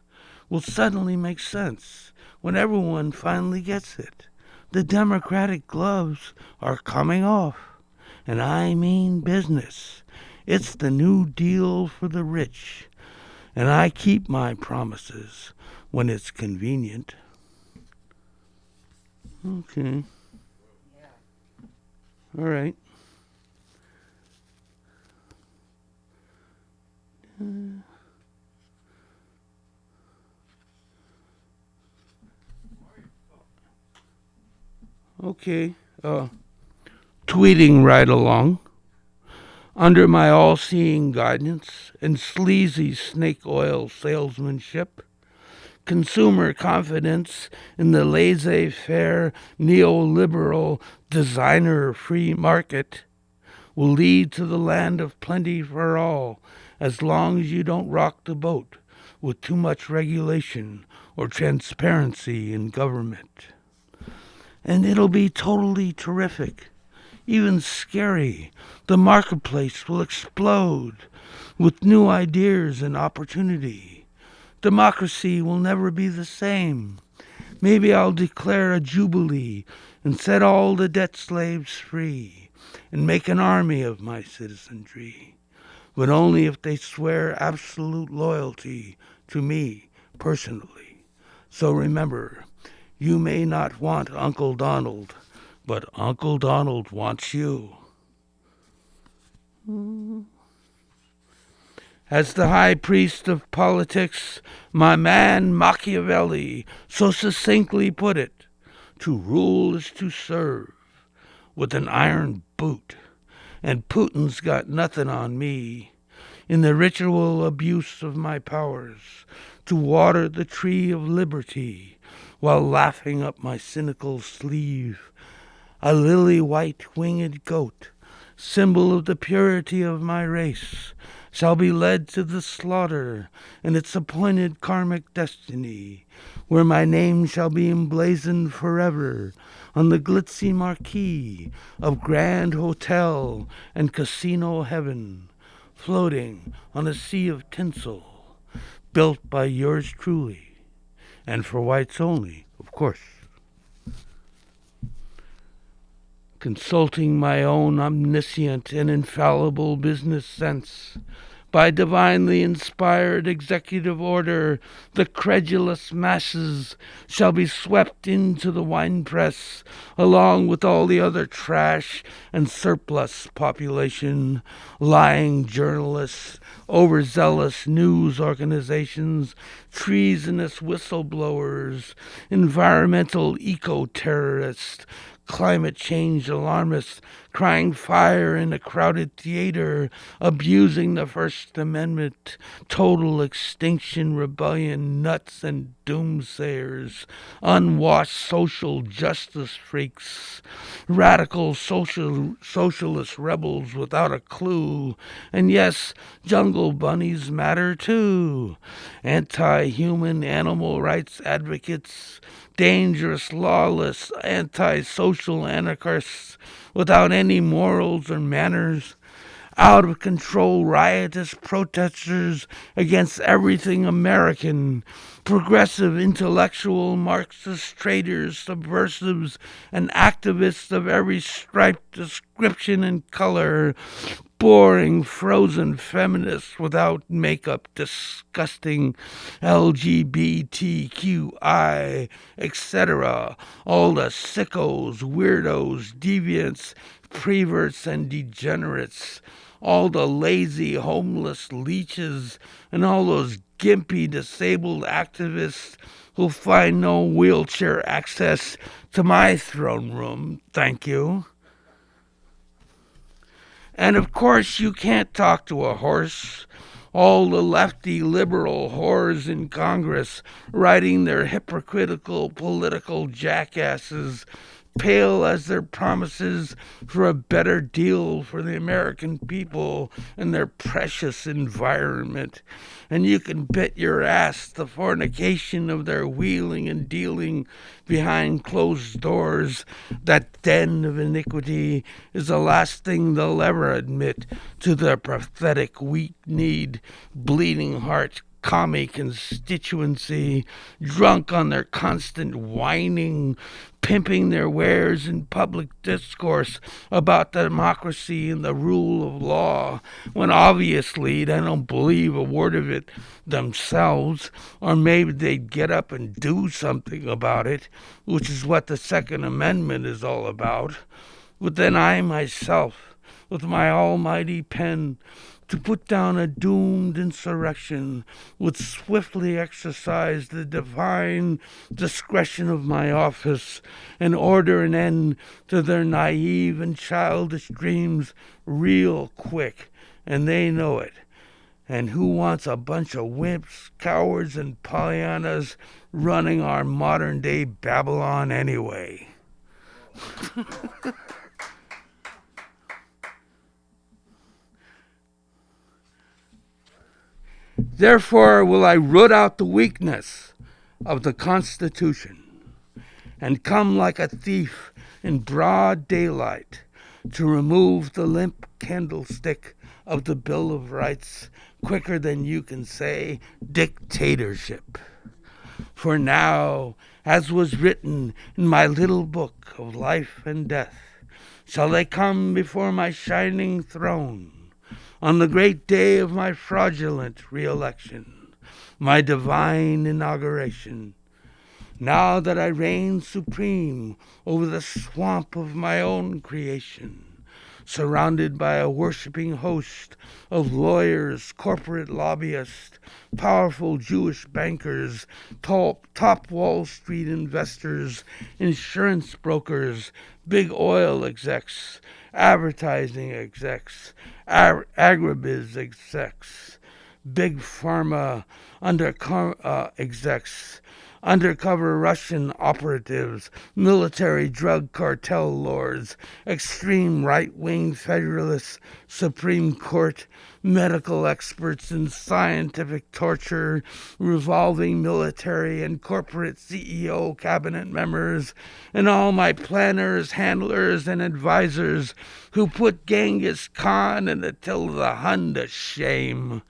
will suddenly make sense when everyone finally gets it. The Democratic gloves are coming off, and I mean business. It's the New Deal for the rich, and I keep my promises when it's convenient. Okay. All right. Okay. Tweeting right along. Under my all-seeing guidance and sleazy snake oil salesmanship, consumer confidence in the laissez-faire neoliberal designer free market will lead to the land of plenty for all, as long as you don't rock the boat with too much regulation or transparency in government. And it'll be totally terrific, even scary. The marketplace will explode with new ideas and opportunity. Democracy will never be the same. Maybe I'll declare a jubilee and set all the debt slaves free and make an army of my citizenry, but only if they swear absolute loyalty to me personally. So remember, you may not want Uncle Donald, but Uncle Donald wants you. As the high priest of politics, my man Machiavelli so succinctly put it, to rule is to serve with an iron boot, and Putin's got nothing on me. In the ritual abuse of my powers, to water the tree of liberty, while laughing up my cynical sleeve, a lily-white winged goat, symbol of the purity of my race, shall be led to the slaughter in its appointed karmic destiny, where my name shall be emblazoned forever on the glitzy marquee of grand hotel and casino heaven, floating on a sea of tinsel, built by yours truly, and for whites only, of course. Consulting my own omniscient and infallible business sense, by divinely inspired executive order, the credulous masses shall be swept into the winepress, along with all the other trash and surplus population, lying journalists, overzealous news organizations, treasonous whistleblowers, environmental eco-terrorists, climate change alarmists crying fire in a crowded theater, abusing the First Amendment, total extinction rebellion nuts and doomsayers, unwashed social justice freaks, radical socialist rebels without a clue, and yes, jungle bunnies matter too, anti-human animal rights advocates, dangerous, lawless, anti-social anarchists without any morals or manners, out-of-control riotous protesters against everything American, progressive intellectual Marxist traitors, subversives, and activists of every stripe, description, and color, boring, frozen feminists without makeup, disgusting LGBTQI, etc., all the sickos, weirdos, deviants, preverts, and degenerates, all the lazy, homeless leeches, and all those gimpy, disabled activists who'll find no wheelchair access to my throne room, thank you. And of course you can't talk to a horse. All the lefty liberal whores in Congress writing their hypocritical political jackasses pale as their promises for a better deal for the American people and their precious environment. And you can bet your ass the fornication of their wheeling and dealing behind closed doors, that den of iniquity, is the last thing they'll ever admit to their pathetic, weak-kneed, bleeding heart commie constituency, drunk on their constant whining, pimping their wares in public discourse about democracy and the rule of law, when obviously they don't believe a word of it themselves, or maybe they'd get up and do something about it, which is what the Second Amendment is all about. But then I myself, with my almighty pen, to put down a doomed insurrection, would swiftly exercise the divine discretion of my office and order an end to their naive and childish dreams real quick, and they know it. And who wants a bunch of wimps, cowards, and Pollyannas running our modern-day Babylon anyway? Therefore will I root out the weakness of the Constitution and come like a thief in broad daylight to remove the limp candlestick of the Bill of Rights quicker than you can say dictatorship. For now, as was written in my little book of life and death, shall they come before my shining throne on the great day of my fraudulent re-election, my divine inauguration. Now that I reign supreme over the swamp of my own creation, surrounded by a worshipping host of lawyers, corporate lobbyists, powerful Jewish bankers, top Wall Street investors, insurance brokers, big oil execs, advertising execs, agribiz execs, big pharma execs, undercover Russian operatives, military drug cartel lords, extreme right-wing federalists, Supreme Court, medical experts in scientific torture, revolving military and corporate CEO cabinet members, and all my planners, handlers, and advisors who put Genghis Khan and Attila Hun to shame.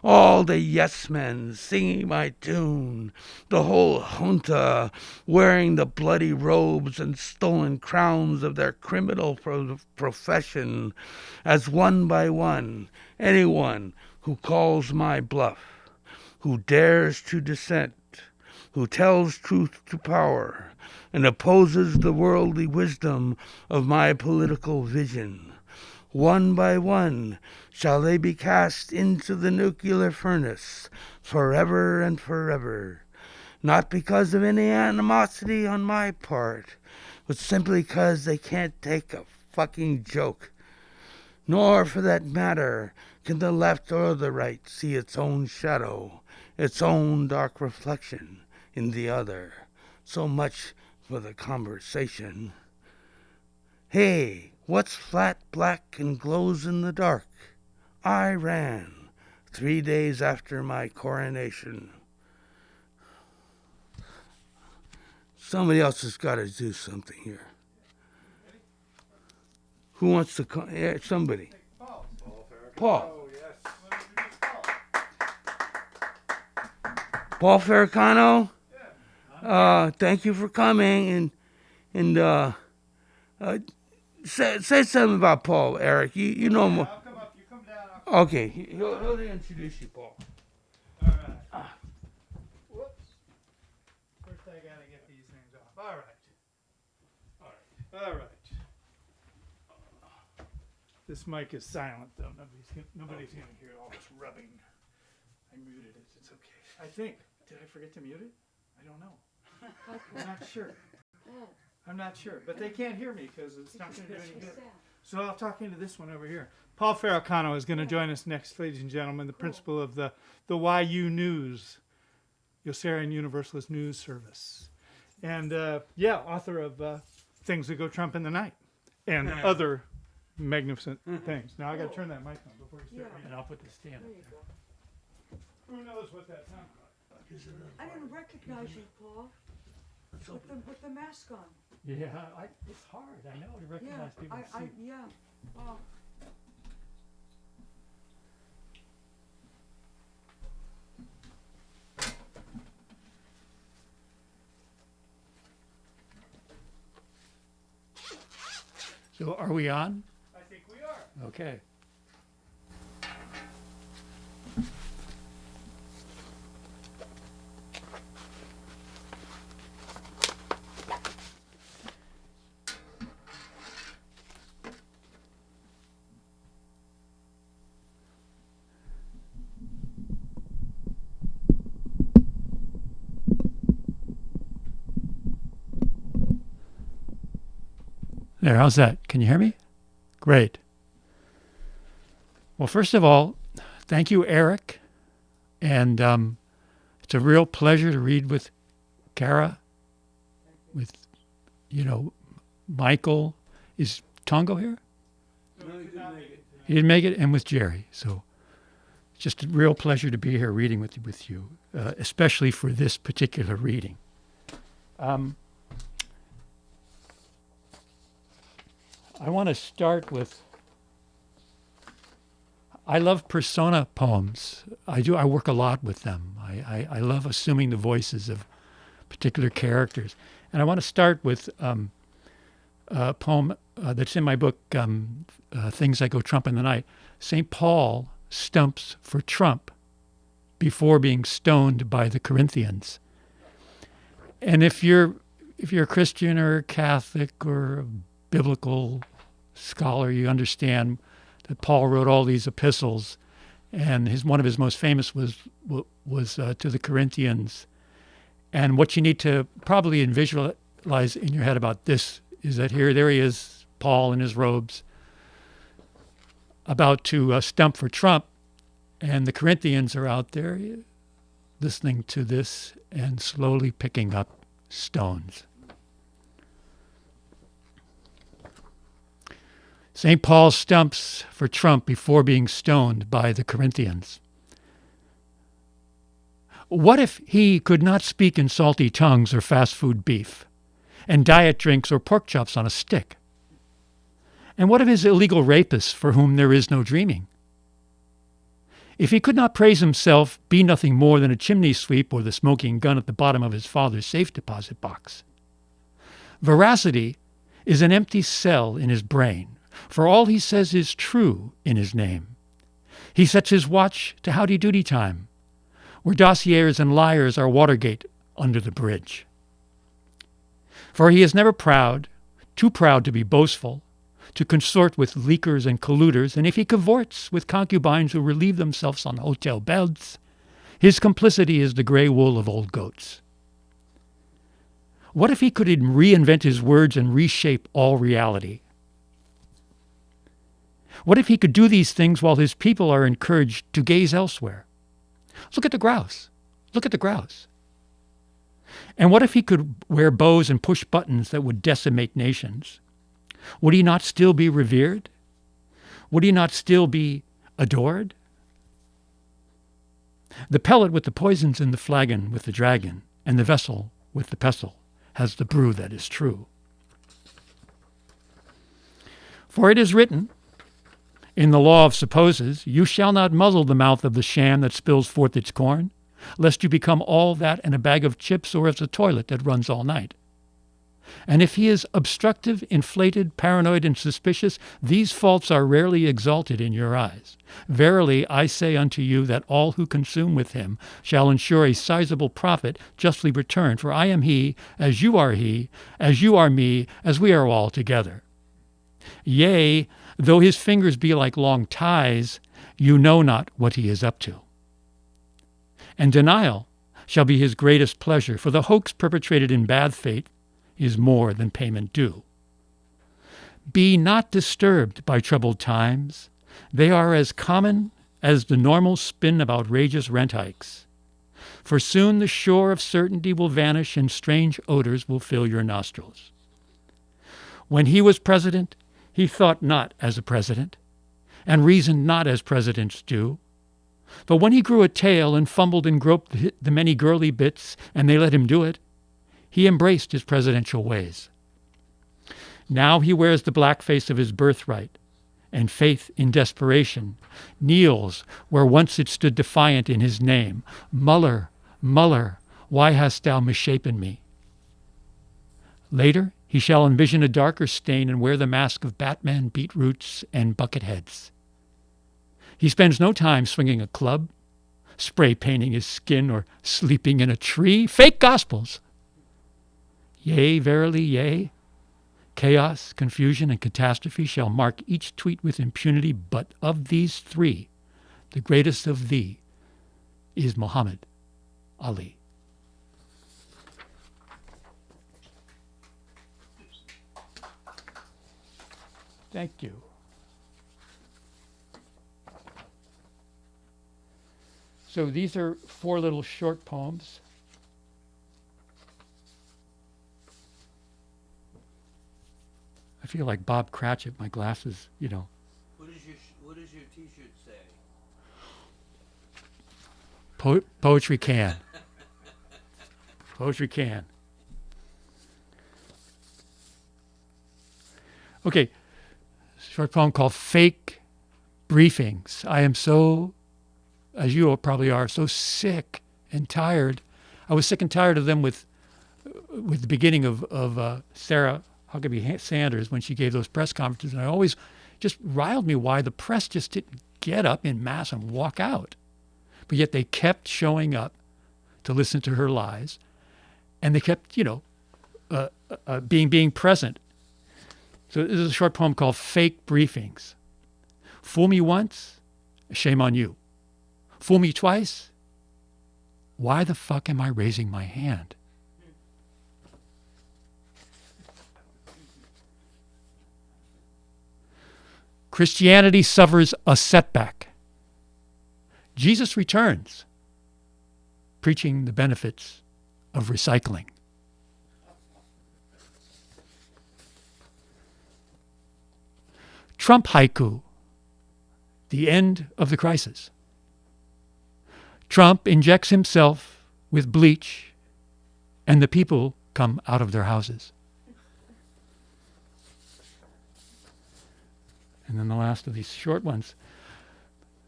All the yes-men singing my tune, the whole junta wearing the bloody robes and stolen crowns of their criminal profession, as one by one, anyone who calls my bluff, who dares to dissent, who tells truth to power, and opposes the worldly wisdom of my political vision, one by one shall they be cast into the nuclear furnace forever and forever, not because of any animosity on my part, but simply because they can't take a fucking joke. Nor, for that matter, can the left or the right see its own shadow, its own dark reflection in the other. So much for the conversation. Hey, what's flat, black, and glows in the dark? I ran 3 days after my coronation. Somebody else has got to do something here. Who wants to come? Yeah, somebody. Paul. Paul Fericano. Thank you for coming and say something about Paul, Eric. You know more. I'll come up. You come down. Okay, he'll introduce you, Paul. All right. Whoops. First, I gotta get these things off. All right. This mic is silent, though. Nobody's gonna hear all this rubbing. I muted it. It's okay. I think. Did I forget to mute it? I don't know. I'm not sure. But they can't hear me because it's not going to do any good. So I'll talk into this one over here. Paul Fericano is going to join us next, ladies and gentlemen, the principal of the YU News, Yossarian Universalist News Service. And, author of things that go Trump in the night and other magnificent things. Now I got to turn that mic on before you start reading. And I'll put the stand There up you there. go. Who knows what that sounds like? I didn't recognize you, Paul, with the mask on. Yeah, it's hard, I know, to Yeah, recognize people's seat. yeah. Oh. So are we on? I think we are. Okay. There, how's that? Can you hear me? Great. Well, first of all, thank you, Eric. And it's a real pleasure to read with Cara, with, Michael. Is Tongo here? No, he did not make it. He didn't make it, and with Jerry. So it's just a real pleasure to be here reading with you, especially for this particular reading. I want to start with, I love persona poems. I do. I work a lot with them. I love assuming the voices of particular characters. And I want to start with a poem that's in my book, Things That Go Trump in the Night. St. Paul stumps for Trump before being stoned by the Corinthians. And if you're a Christian or a Catholic or a biblical scholar, you understand that Paul wrote all these epistles, and one of his most famous was to the Corinthians. And what you need to probably visualize in your head about this is that there he is, Paul in his robes, about to stump for Trump, and the Corinthians are out there listening to this and slowly picking up stones. St. Paul stumps for Trump before being stoned by the Corinthians. What if he could not speak in salty tongues or fast food beef, and diet drinks or pork chops on a stick? And what of his illegal rapists for whom there is no dreaming? If he could not praise himself, be nothing more than a chimney sweep or the smoking gun at the bottom of his father's safe deposit box. Veracity is an empty cell in his brain, for all he says is true in his name. He sets his watch to howdy-doody time, where dossiers and liars are Watergate under the bridge. For he is never proud, too proud to be boastful, to consort with leakers and colluders, and if he cavorts with concubines who relieve themselves on hotel beds, his complicity is the gray wool of old goats. What if he could reinvent his words and reshape all reality? What if he could do these things while his people are encouraged to gaze elsewhere? Look at the grouse. Look at the grouse. And what if he could wear bows and push buttons that would decimate nations? Would he not still be revered? Would he not still be adored? The pellet with the poisons in the flagon with the dragon, and the vessel with the pestle has the brew that is true. For it is written, in the law of supposes, you shall not muzzle the mouth of the sham that spills forth its corn, lest you become all that and a bag of chips, or as a toilet that runs all night. And if he is obstructive, inflated, paranoid, and suspicious, these faults are rarely exalted in your eyes. Verily, I say unto you that all who consume with him shall ensure a sizable profit justly returned. For I am he, as you are me, as we are all together. Yea, though his fingers be like long ties, you know not what he is up to. And denial shall be his greatest pleasure, for the hoax perpetrated in bad faith is more than payment due. Be not disturbed by troubled times. They are as common as the normal spin of outrageous rent hikes. For soon the shore of certainty will vanish and strange odors will fill your nostrils. When he was president, he thought not as a president, and reasoned not as presidents do. But when he grew a tail and fumbled and groped the many girly bits, and they let him do it, he embraced his presidential ways. Now he wears the black face of his birthright, and faith in desperation kneels where once it stood defiant in his name. Muller, Muller, why hast thou misshapen me? Later, he shall envision a darker stain and wear the mask of Batman, beetroots, and bucket heads. He spends no time swinging a club, spray painting his skin, or sleeping in a tree. Fake gospels. Yea, verily, yea. Chaos, confusion, and catastrophe shall mark each tweet with impunity, but of these three, the greatest of thee is Muhammad Ali. Thank you. So these are 4 little short poems. I feel like Bob Cratchit, my glasses, What does your T-shirt say? Poetry can. Poetry can. Okay, short poem called Fake Briefings. I am so, as you all probably are, so sick and tired. I was sick and tired of them with the beginning of Sarah Huckabee Sanders when she gave those press conferences, and I always just riled me why the press just didn't get up in mass and walk out. But yet they kept showing up to listen to her lies, and they kept, being present. So this is a short poem called Fake Briefings. Fool me once, shame on you. Fool me twice, why the fuck am I raising my hand? Christianity suffers a setback. Jesus returns, preaching the benefits of recycling. Trump haiku, the end of the crisis. Trump injects himself with bleach, and the people come out of their houses. And then the last of these short ones.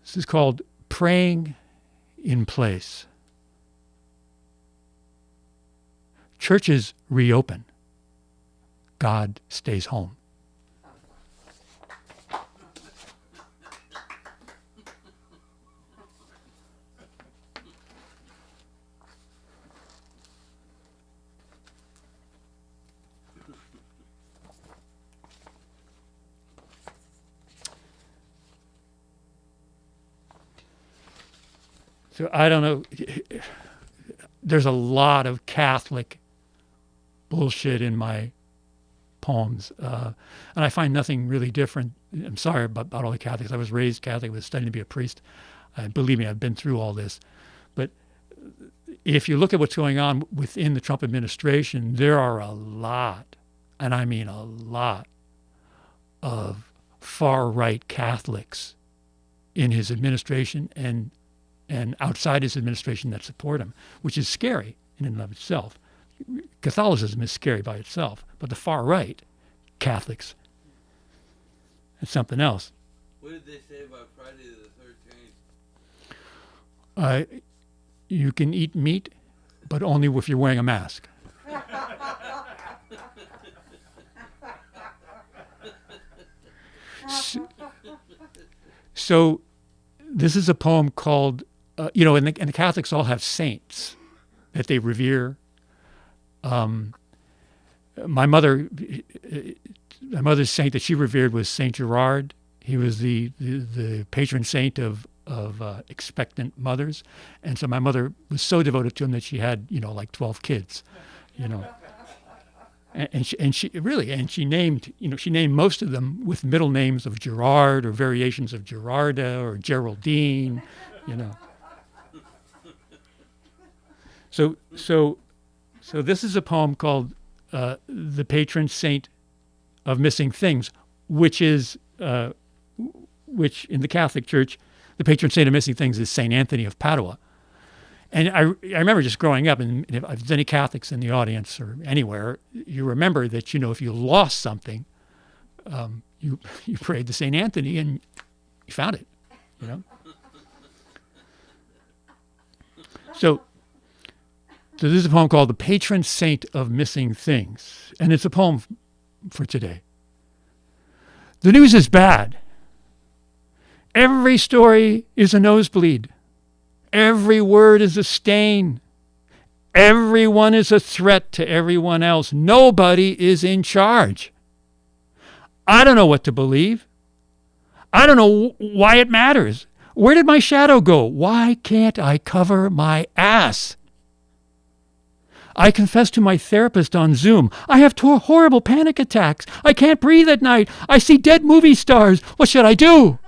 This is called Praying in Place. Churches reopen. God stays home. So I don't know. There's a lot of Catholic bullshit in my poems, and I find nothing really different. I'm sorry about all the Catholics. I was raised Catholic, was studying to be a priest. Believe me, I've been through all this. But if you look at what's going on within the Trump administration, there are a lot, and I mean a lot, of far-right Catholics in his administration and outside his administration that support him, which is scary in and of itself. Catholicism is scary by itself, but the far right Catholics, it's something else. What did they say about Friday the 13th? You can eat meat, but only if you're wearing a mask. So this is a poem called, and the Catholics all have saints that they revere. My mother's saint that she revered was Saint Gerard. He was the patron saint of expectant mothers, and so my mother was so devoted to him that she had like 12 kids, and she named most of them with middle names of Gerard or variations of Gerarda or Geraldine, So this is a poem called "The Patron Saint of missing things, which in the Catholic Church, the patron saint of missing things is Saint Anthony of Padua. And I remember just growing up, and if there's any Catholics in the audience or anywhere, you remember that, if you lost something, you prayed to Saint Anthony and you found it, So this is a poem called The Patron Saint of Missing Things, and it's a poem for today. The news is bad. Every story is a nosebleed. Every word is a stain. Everyone is a threat to everyone else. Nobody is in charge. I don't know what to believe. I don't know why it matters. Where did my shadow go? Why can't I cover my ass? I confess to my therapist on Zoom. I have horrible panic attacks. I can't breathe at night. I see dead movie stars. What should I do?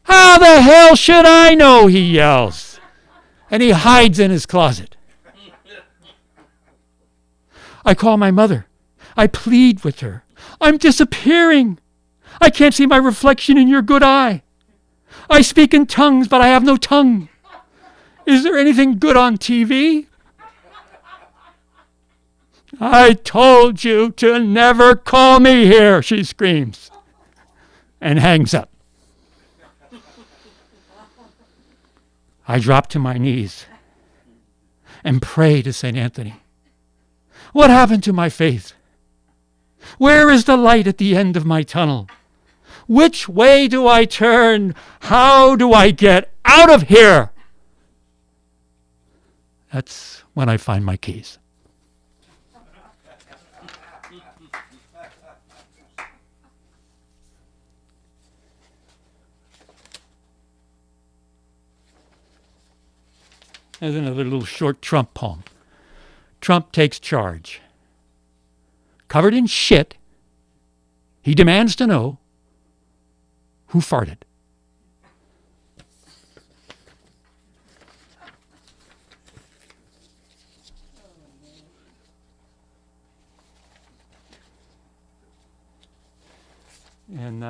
How the hell should I know? He yells. And he hides in his closet. I call my mother. I plead with her. I'm disappearing. I can't see my reflection in your good eye. I speak in tongues, but I have no tongue. Is there anything good on TV? I told you to never call me here, she screams, and hangs up. I drop to my knees and pray to St. Anthony. What happened to my faith? Where is the light at the end of my tunnel? Which way do I turn? How do I get out of here? That's when I find my keys. There's another little short Trump poem. Trump takes charge. Covered in shit, he demands to know who farted. And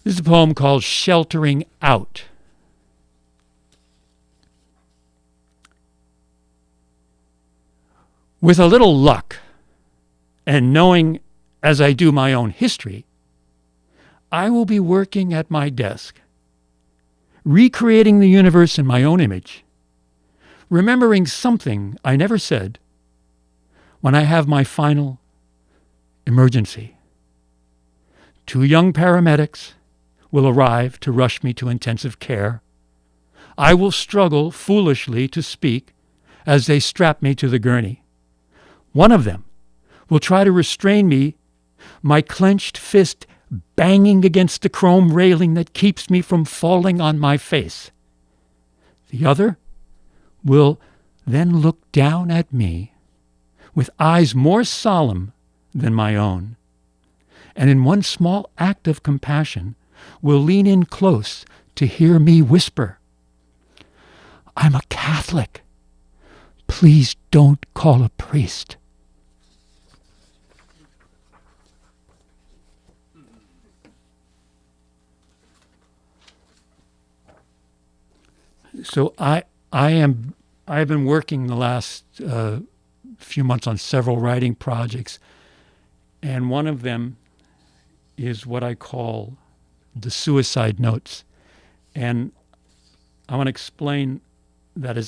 this is a poem called Sheltering Out. With a little luck, and knowing as I do my own history, I will be working at my desk, recreating the universe in my own image, remembering something I never said when I have my final emergency. 2 young paramedics will arrive to rush me to intensive care. I will struggle foolishly to speak as they strap me to the gurney. One of them will try to restrain me, my clenched fist banging against the chrome railing that keeps me from falling on my face. The other will then look down at me with eyes more solemn than my own, and in one small act of compassion will lean in close to hear me whisper, "I'm a Catholic. Please don't call a priest." So I've been working the last few months on several writing projects, and one of them is what I call the suicide notes. And I want to explain that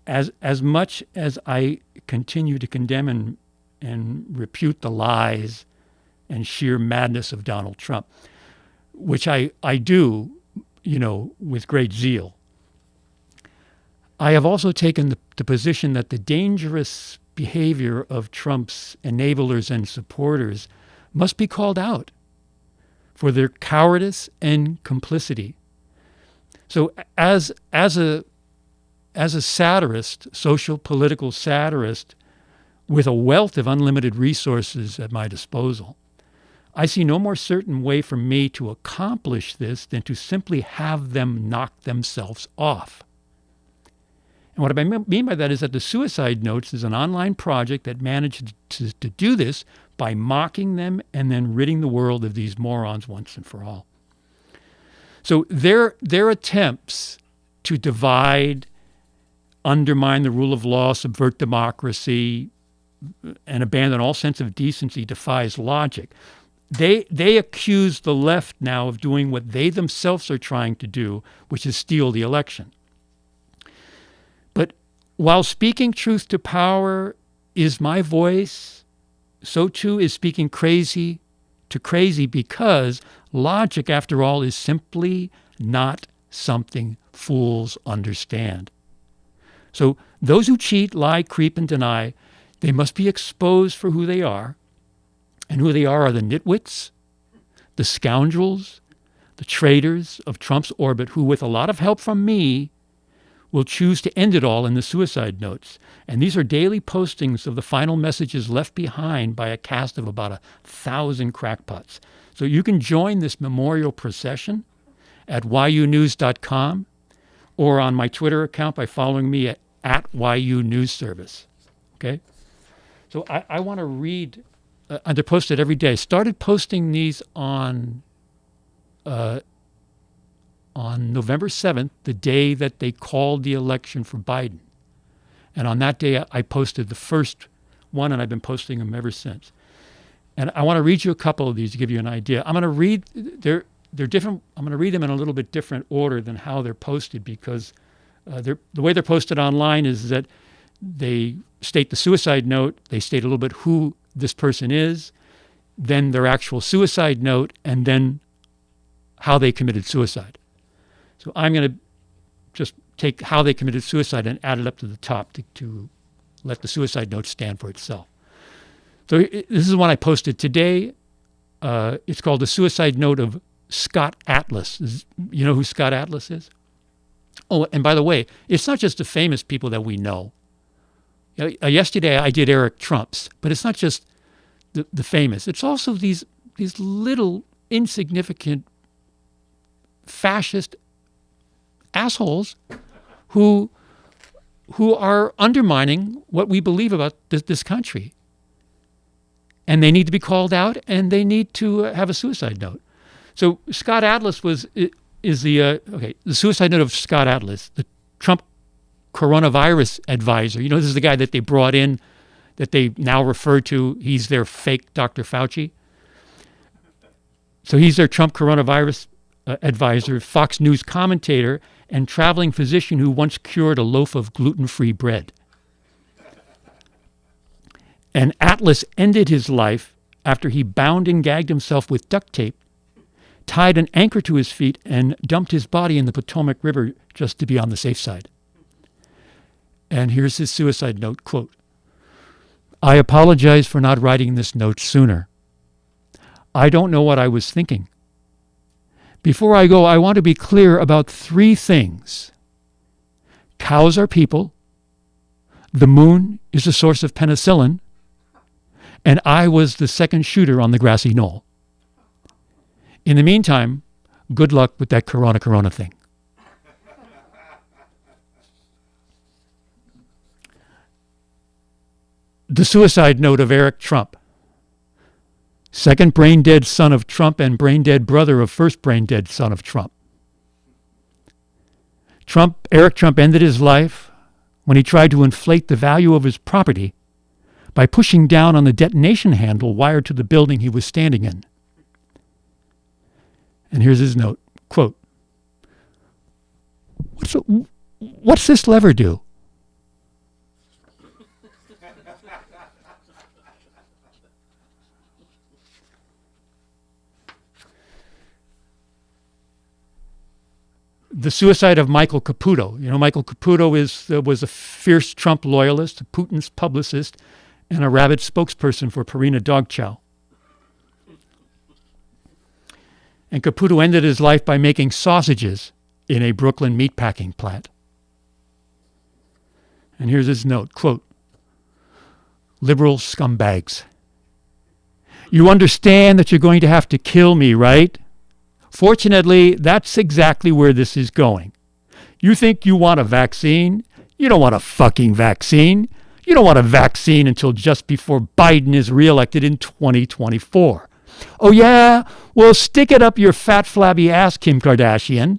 as much as I continue to condemn and repute the lies and sheer madness of Donald Trump, which I do, with great zeal, I have also taken the position that the dangerous behavior of Trump's enablers and supporters must be called out for their cowardice and complicity. So as a satirist, social political satirist, with a wealth of unlimited resources at my disposal, I see no more certain way for me to accomplish this than to simply have them knock themselves off. And what I mean by that is that the Suicide Notes is an online project that managed to do this by mocking them and then ridding the world of these morons once and for all. So their attempts to divide, undermine the rule of law, subvert democracy, and abandon all sense of decency defies logic. They accuse the left now of doing what they themselves are trying to do, which is steal the election. But while speaking truth to power is my voice, so too is speaking crazy to crazy, because logic, after all, is simply not something fools understand. So those who cheat, lie, creep, and deny, they must be exposed for who they are. And who they are the nitwits, the scoundrels, the traitors of Trump's orbit, who, with a lot of help from me, will choose to end it all in the Suicide Notes. And these are daily postings of the final messages left behind by a cast of about 1,000 crackpots. So you can join this memorial procession at yunews.com or on my Twitter account by following me at YU News Service. Okay? So I want to read, they're posted every day. Started posting these on November 7th, the day that they called the election for Biden. And on that day, I posted the first one, and I've been posting them ever since. And I want to read you a couple of these to give you an idea. I'm going to read, they're different. I'm going to read them in a little bit different order than how they're posted, because the way they're posted online is that they state the suicide note, they state a little bit who this person is, then their actual suicide note, and then how they committed suicide. So I'm going to just take how they committed suicide and add it up to the top to let the suicide note stand for itself. So this is one I posted today. It's called The Suicide Note of Scott Atlas. You know who Scott Atlas is? Oh, and by the way, it's not just the famous people that we know. Yesterday I did Eric Trump's, but it's not just the famous. It's also these little insignificant fascist assholes who are undermining what we believe about this country. And they need to be called out, and they need to have a suicide note. So Scott Atlas is the suicide note of Scott Atlas, the Trump coronavirus advisor. You know, this is the guy that they brought in, that they now refer to, he's their fake Dr. Fauci. So he's their Trump coronavirus advisor, Fox News commentator, and traveling physician who once cured a loaf of gluten-free bread. And Atlas ended his life after he bound and gagged himself with duct tape, tied an anchor to his feet, and dumped his body in the Potomac River just to be on the safe side. And here's his suicide note, quote, "I apologize for not writing this note sooner. I don't know what I was thinking. Before I go, I want to be clear about 3 things. Cows are people, the moon is a source of penicillin, and I was the second shooter on the grassy knoll. In the meantime, good luck with that corona thing." The suicide note of Eric Trump. Second brain-dead son of Trump and brain-dead brother of first brain-dead son of Trump. Eric Trump ended his life when he tried to inflate the value of his property by pushing down on the detonation handle wired to the building he was standing in. And here's his note, quote, "What's this lever do?" The suicide of Michael Caputo. You know, Michael Caputo was a fierce Trump loyalist, Putin's publicist, and a rabid spokesperson for Purina Dog Chow. And Caputo ended his life by making sausages in a Brooklyn meatpacking plant. And here's his note, quote, "Liberal scumbags. You understand that you're going to have to kill me, right? Fortunately, that's exactly where this is going. You think you want a vaccine? You don't want a fucking vaccine. You don't want a vaccine until just before Biden is reelected in 2024. Oh yeah? Well, stick it up your fat, flabby ass, Kim Kardashian.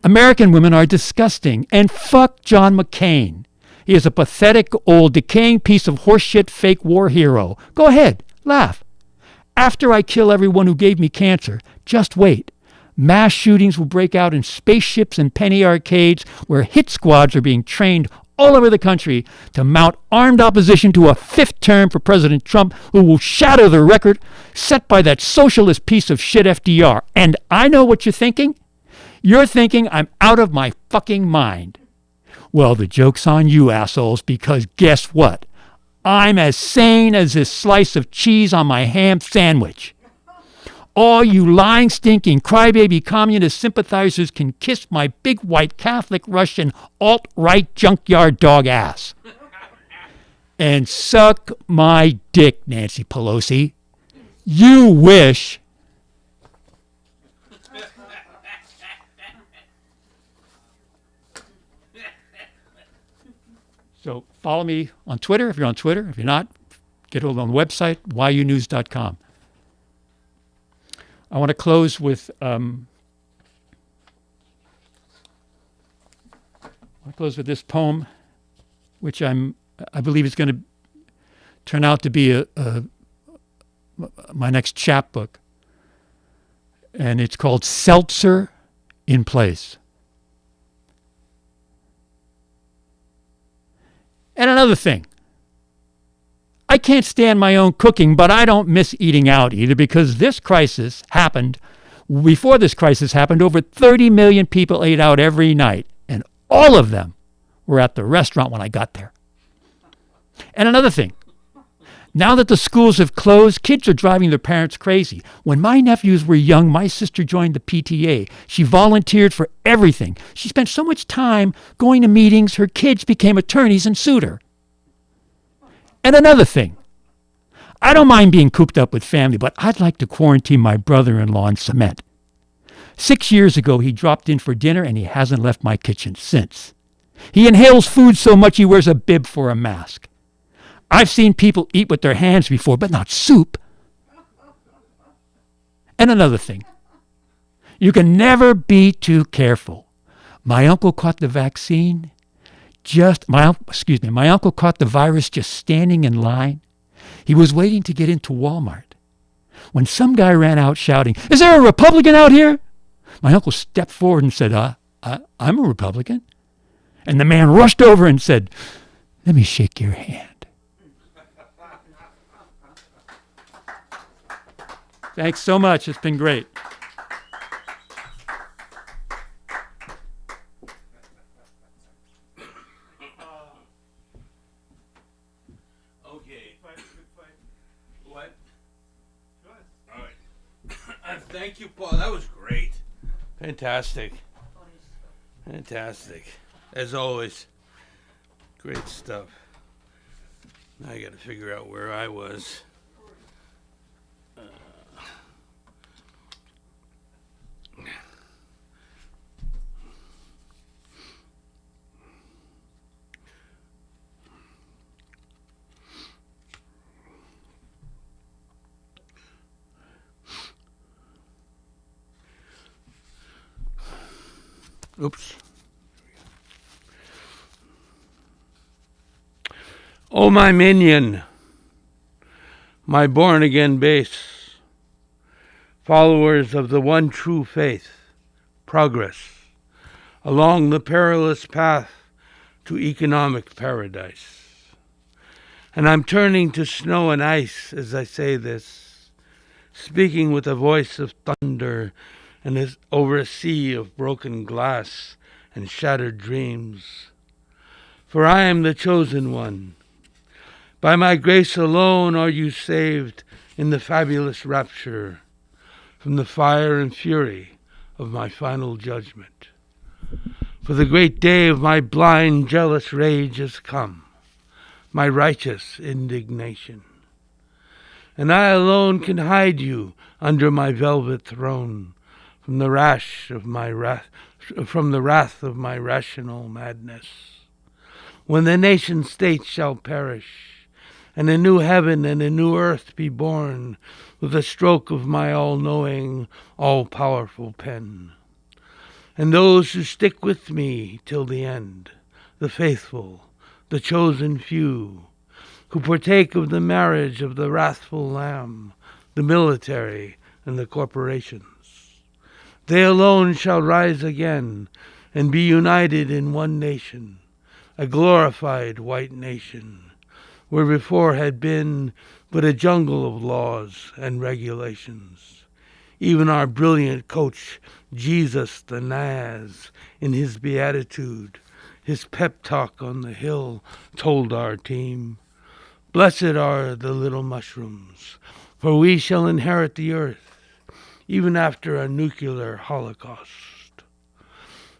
American women are disgusting. And fuck John McCain. He is a pathetic, old, decaying piece of horseshit fake war hero. Go ahead, laugh. After I kill everyone who gave me cancer, just wait. Mass shootings will break out in spaceships and penny arcades where hit squads are being trained all over the country to mount armed opposition to a fifth term for President Trump, who will shatter the record set by that socialist piece of shit FDR. And I know what you're thinking. You're thinking I'm out of my fucking mind. Well, the joke's on you, assholes, because guess what? I'm as sane as this slice of cheese on my ham sandwich. All you lying, stinking, crybaby communist sympathizers can kiss my big white Catholic Russian alt-right junkyard dog ass. And suck my dick, Nancy Pelosi. You wish. So follow me on Twitter if you're on Twitter. If you're not, get it on the website, yunews.com. I want to close with this poem, which I believe is going to turn out to be my next chapbook, and it's called Seltzer in Place. And another thing, I can't stand my own cooking, but I don't miss eating out either, because before this crisis happened, over 30 million people ate out every night, and all of them were at the restaurant when I got there. And another thing, now that the schools have closed, kids are driving their parents crazy. When my nephews were young, my sister joined the PTA. She volunteered for everything. She spent so much time going to meetings, her kids became attorneys and sued her. And another thing, I don't mind being cooped up with family, but I'd like to quarantine my brother-in-law in cement. 6 years ago, he dropped in for dinner, and he hasn't left my kitchen since. He inhales food so much he wears a bib for a mask. I've seen people eat with their hands before, but not soup. And another thing, you can never be too careful. My uncle caught the vaccine. My uncle caught the virus just standing in line. He was waiting to get into Walmart when some guy ran out shouting, "Is there a Republican out here?" My uncle stepped forward and said, I'm a Republican. And the man rushed over and said, "Let me shake your hand." Thanks so much. It's been great. Thank you, Paul. That was great. Fantastic. As always, great stuff. Now I got to figure out where I was. Oops. Oh, my minion, my born-again base, followers of the one true faith, progress, along the perilous path to economic paradise. And I'm turning to snow and ice as I say this, speaking with a voice of thunder and is over a sea of broken glass and shattered dreams. For I am the chosen one. By my grace alone are you saved in the fabulous rapture from the fire and fury of my final judgment. For the great day of my blind, jealous rage has come, my righteous indignation. and I alone can hide you under my velvet throne from the wrath of my rational madness. When the nation state shall perish, and a new heaven and a new earth be born with a stroke of my all-knowing, all-powerful pen. And those who stick with me till the end, the faithful, the chosen few, who partake of the marriage of the wrathful Lamb, the military and the corporations. They alone shall rise again and be united in one nation, a glorified white nation, where before had been but a jungle of laws and regulations. Even our brilliant Koch, Jesus the Naz, in his beatitude, his pep talk on the hill, told our team, "Blessed are the little mushrooms, for we shall inherit the earth, even after a nuclear holocaust."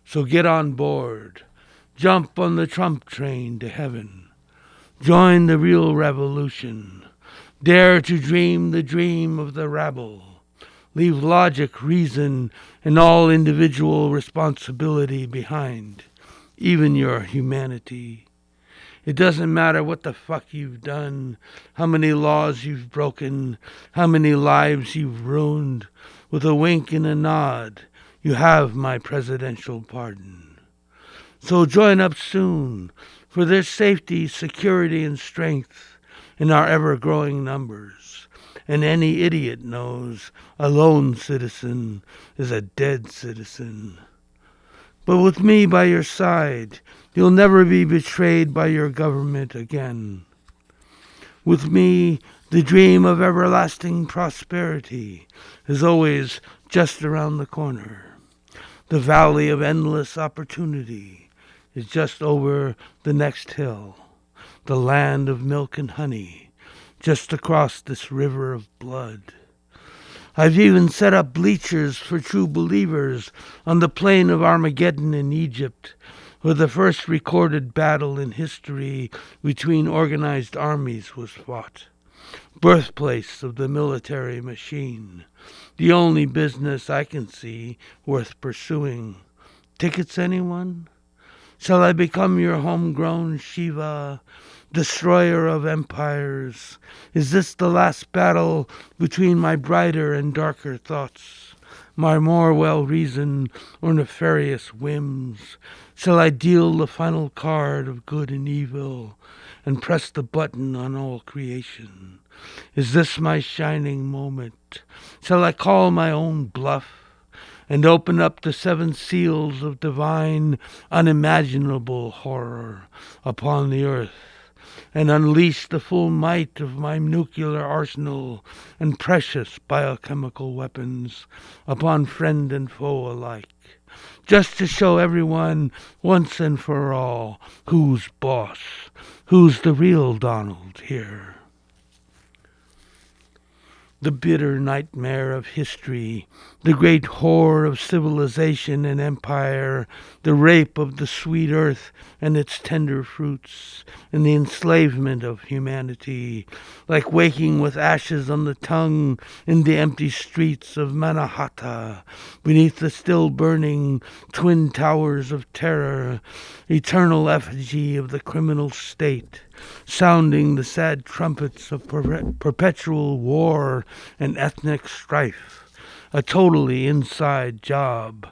So get on board, jump on the Trump train to heaven, join the real revolution, dare to dream the dream of the rabble, leave logic, reason, and all individual responsibility behind, even your humanity. It doesn't matter what the fuck you've done, how many laws you've broken, how many lives you've ruined. With a wink and a nod, you have my presidential pardon. So join up soon, for there's safety, security, and strength in our ever-growing numbers. And any idiot knows a lone citizen is a dead citizen. But with me by your side, you'll never be betrayed by your government again. With me, the dream of everlasting prosperity is always just around the corner. The valley of endless opportunity is just over the next hill. The land of milk and honey, just across this river of blood. I've even set up bleachers for true believers on the plain of Armageddon in Egypt, where the first recorded battle in history between organized armies was fought. Birthplace of the military machine. The only business I can see worth pursuing. Tickets, anyone? Shall I become your homegrown Shiva, destroyer of empires? Is this the last battle between my brighter and darker thoughts, my more well-reasoned or nefarious whims? Shall I deal the final card of good and evil and press the button on all creation? Is this my shining moment? Shall I call my own bluff and open up the 7 seals of divine, unimaginable horror upon the earth, and unleash the full might of my nuclear arsenal and precious biochemical weapons upon friend and foe alike, just to show everyone once and for all who's boss, who's the real Donald here. The bitter nightmare of history, the great horror of civilization and empire, the rape of the sweet earth and its tender fruits, and the enslavement of humanity, like waking with ashes on the tongue in the empty streets of Mannahatta, beneath the still burning twin towers of terror, eternal effigy of the criminal state, sounding the sad trumpets of perpetual war and ethnic strife, a totally inside job,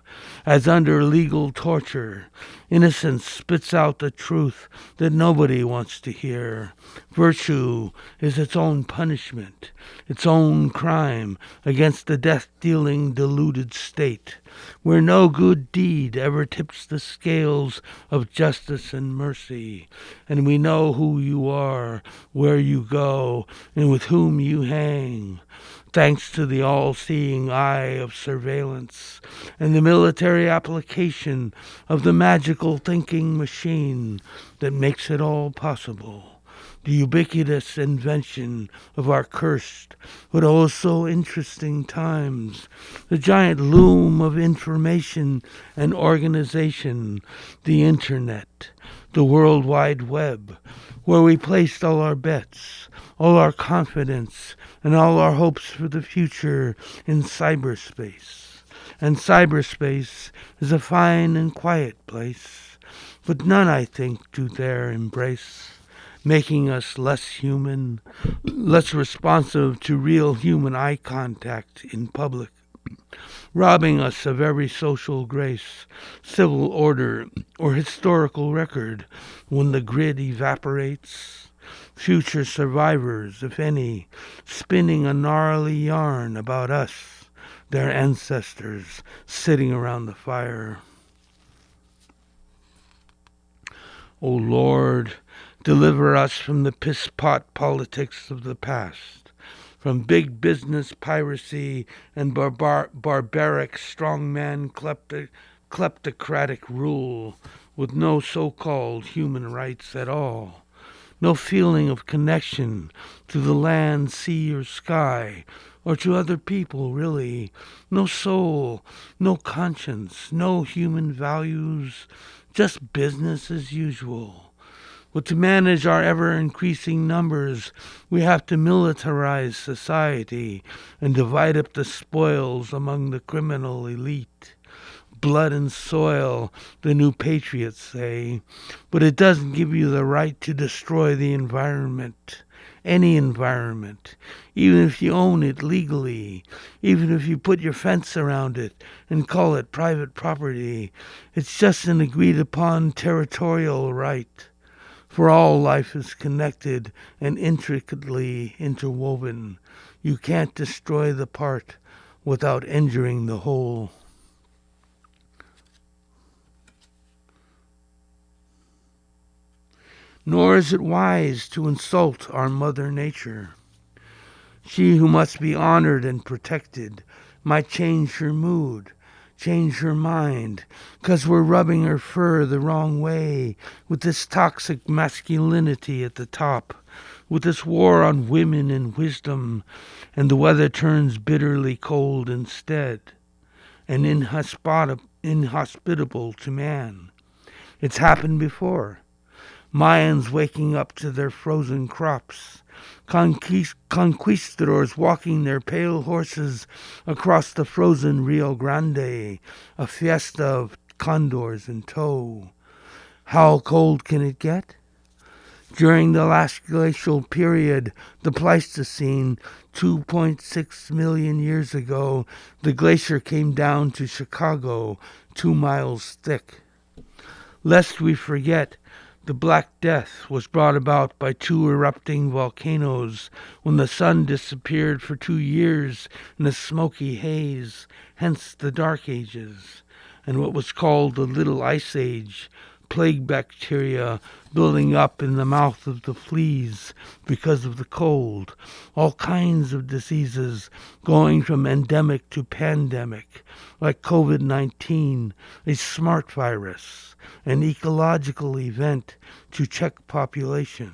as under legal torture, innocence spits out the truth that nobody wants to hear. Virtue is its own punishment, its own crime against the death-dealing deluded state, where no good deed ever tips the scales of justice and mercy, and we know who you are, where you go, and with whom you hang, thanks to the all-seeing eye of surveillance and the military application of the magical thinking machine that makes it all possible. The ubiquitous invention of our cursed but also interesting times, the giant loom of information and organization, the internet, the World Wide Web, where we placed all our bets, all our confidence, and all our hopes for the future in cyberspace. And cyberspace is a fine and quiet place, but none, I think, do dare embrace, making us less human, less responsive to real human eye contact in public, robbing us of every social grace, civil order, or historical record when the grid evaporates. Future survivors, if any, spinning a gnarly yarn about us, their ancestors, sitting around the fire. O Lord, deliver us from the piss-pot politics of the past, from big business piracy and barbaric strongman kleptocratic rule with no so-called human rights at all. No feeling of connection to the land, sea, or sky, or to other people, really. No soul, no conscience, no human values, just business as usual. But to manage our ever-increasing numbers, we have to militarize society and divide up the spoils among the criminal elite. Blood and soil, the new patriots say, but it doesn't give you the right to destroy the environment, any environment, even if you own it legally, even if you put your fence around it and call it private property. It's just an agreed-upon territorial right, for all life is connected and intricately interwoven. You can't destroy the part without injuring the whole. Nor is it wise to insult our Mother Nature. She who must be honored and protected might change her mood, change her mind, 'cause we're rubbing her fur the wrong way with this toxic masculinity at the top, with this war on women and wisdom, and the weather turns bitterly cold instead, and inhospitable to man. It's happened before. Mayans waking up to their frozen crops, conquistadors walking their pale horses across the frozen Rio Grande, a fiesta of condors in tow. How cold can it get? During the last glacial period, the Pleistocene, 2.6 million years ago, the glacier came down to Chicago, 2 miles thick. Lest we forget, the Black Death was brought about by 2 erupting volcanoes when the sun disappeared for 2 years in a smoky haze, hence the Dark Ages, and what was called the Little Ice Age, plague bacteria building up in the mouth of the fleas because of the cold, all kinds of diseases going from endemic to pandemic, like COVID-19, a smart virus, an ecological event to check population.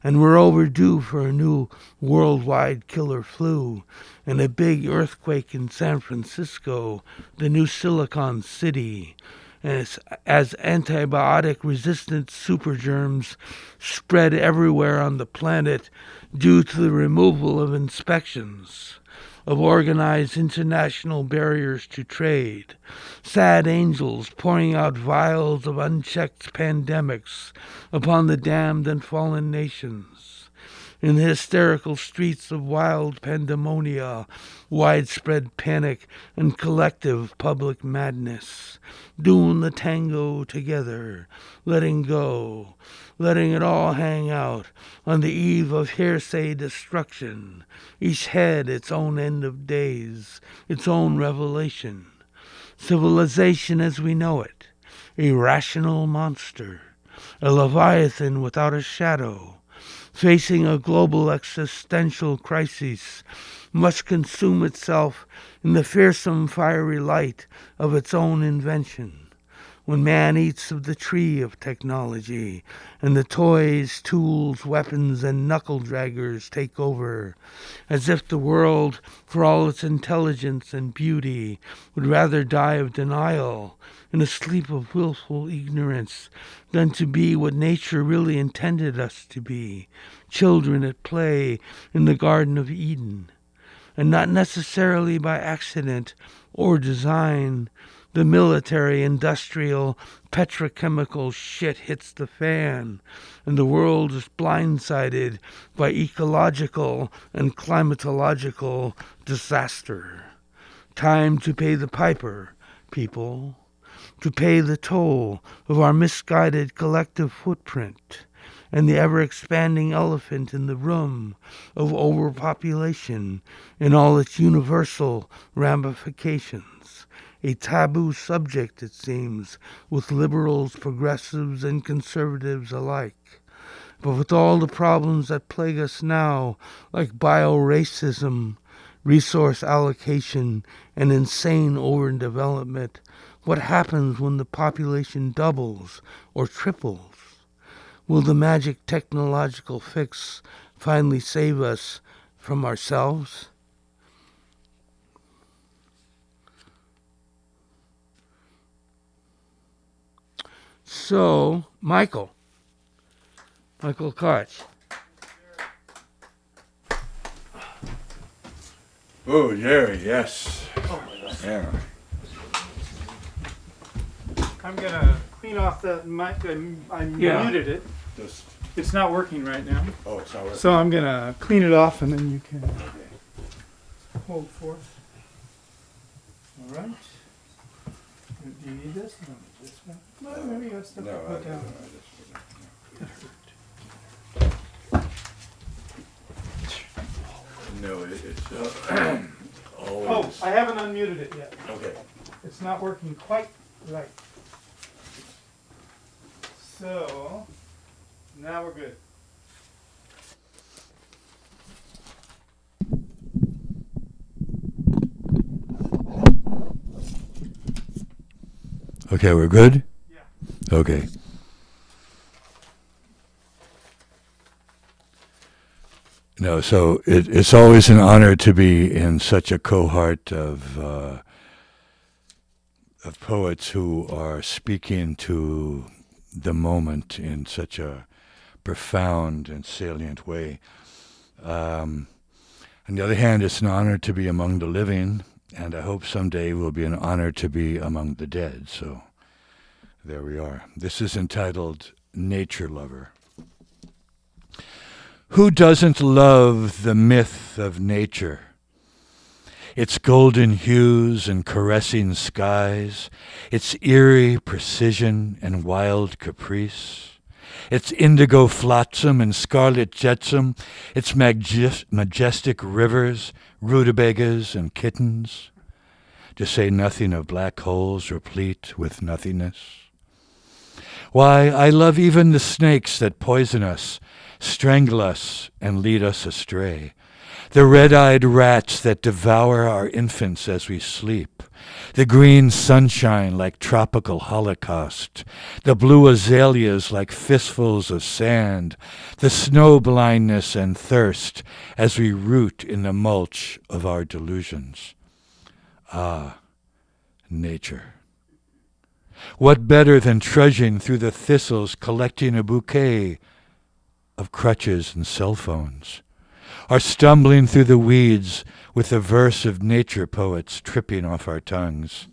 And we're overdue for a new worldwide killer flu and a big earthquake in San Francisco, the new Silicon City, as antibiotic-resistant supergerms spread everywhere on the planet due to the removal of inspections, of organized international barriers to trade, sad angels pouring out vials of unchecked pandemics upon the damned and fallen nations. In the hysterical streets of wild pandemonia, widespread panic and collective public madness, doing the tango together, letting go, letting it all hang out on the eve of hearsay destruction, each head its own end of days, its own revelation. Civilization as we know it, a rational monster, a leviathan without a shadow, facing a global existential crisis, must consume itself in the fearsome fiery light of its own invention. when man eats of the tree of technology, and the toys, tools, weapons, and knuckle-draggers take over, as if the world, for all its intelligence and beauty, would rather die of denial, in a sleep of willful ignorance, than to be what nature really intended us to be, children at play in the Garden of Eden. And not necessarily by accident or design, the military, industrial, petrochemical shit hits the fan, and the world is blindsided by ecological and climatological disaster. Time to pay the piper, people, to pay the toll of our misguided collective footprint, and the ever-expanding elephant in the room of overpopulation in all its universal ramifications. A taboo subject, it seems, with liberals, progressives, and conservatives alike. But with all the problems that plague us now, like bio-racism, resource allocation, and insane overdevelopment, what happens when the population doubles or triples? Will the magic technological fix finally save us from ourselves? So, Michael Koch. Oh, Jerry, yes. Yeah. I'm gonna clean off that mic. I Yeah. muted it. Just, It's not working right now. oh, it's not working. So I'm gonna clean it off and then you can hold forth. All right. Do you need this? No, this one. Well, maybe you got stuff No, to put down. No, it's Oh, always. I haven't unmuted it yet. Okay. It's not working quite right. So now we're good. Okay, we're good? Yeah. Okay. No, so it's always an honor to be in such a cohort of poets who are speaking to the moment in such a profound and salient way. On the other hand, it's an honor to be among the living, and I hope someday will be an honor to be among the dead. So there we are. This is entitled Nature Lover. Who doesn't love the myth of nature? Its golden hues and caressing skies, its eerie precision and wild caprice, its indigo flotsam and scarlet jetsam, its majestic rivers, rutabagas and kittens, to say nothing of black holes replete with nothingness. Why, I love even the snakes that poison us, strangle us, and lead us astray. The red-eyed rats that devour our infants as we sleep. The green sunshine like tropical holocaust. The blue azaleas like fistfuls of sand. The snow blindness and thirst as we root in the mulch of our delusions. Ah, nature. What better than trudging through the thistles collecting a bouquet of crutches and cell phones, or stumbling through the weeds with a verse of nature poets tripping off our tongues.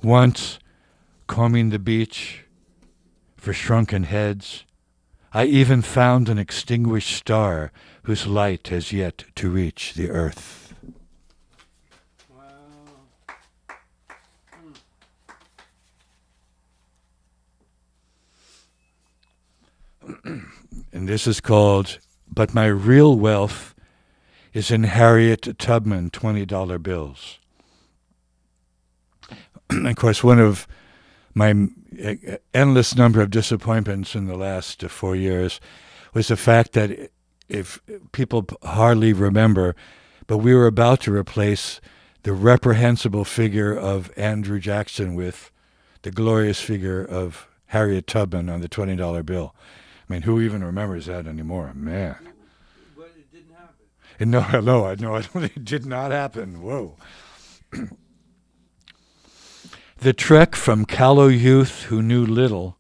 Once, combing the beach for shrunken heads, I even found an extinguished star whose light has yet to reach the earth. And this is called But My Real Wealth is in Harriet Tubman $20 bills. Of course, one of my endless number of disappointments in the last 4 years was the fact that if people hardly remember, but we were about to replace the reprehensible figure of Andrew Jackson with the glorious figure of Harriet Tubman on the $20 bill. I mean, who even remembers that anymore? Man. But it didn't happen. No, I don't think it did not happen. Whoa. The trek from callow youth who knew little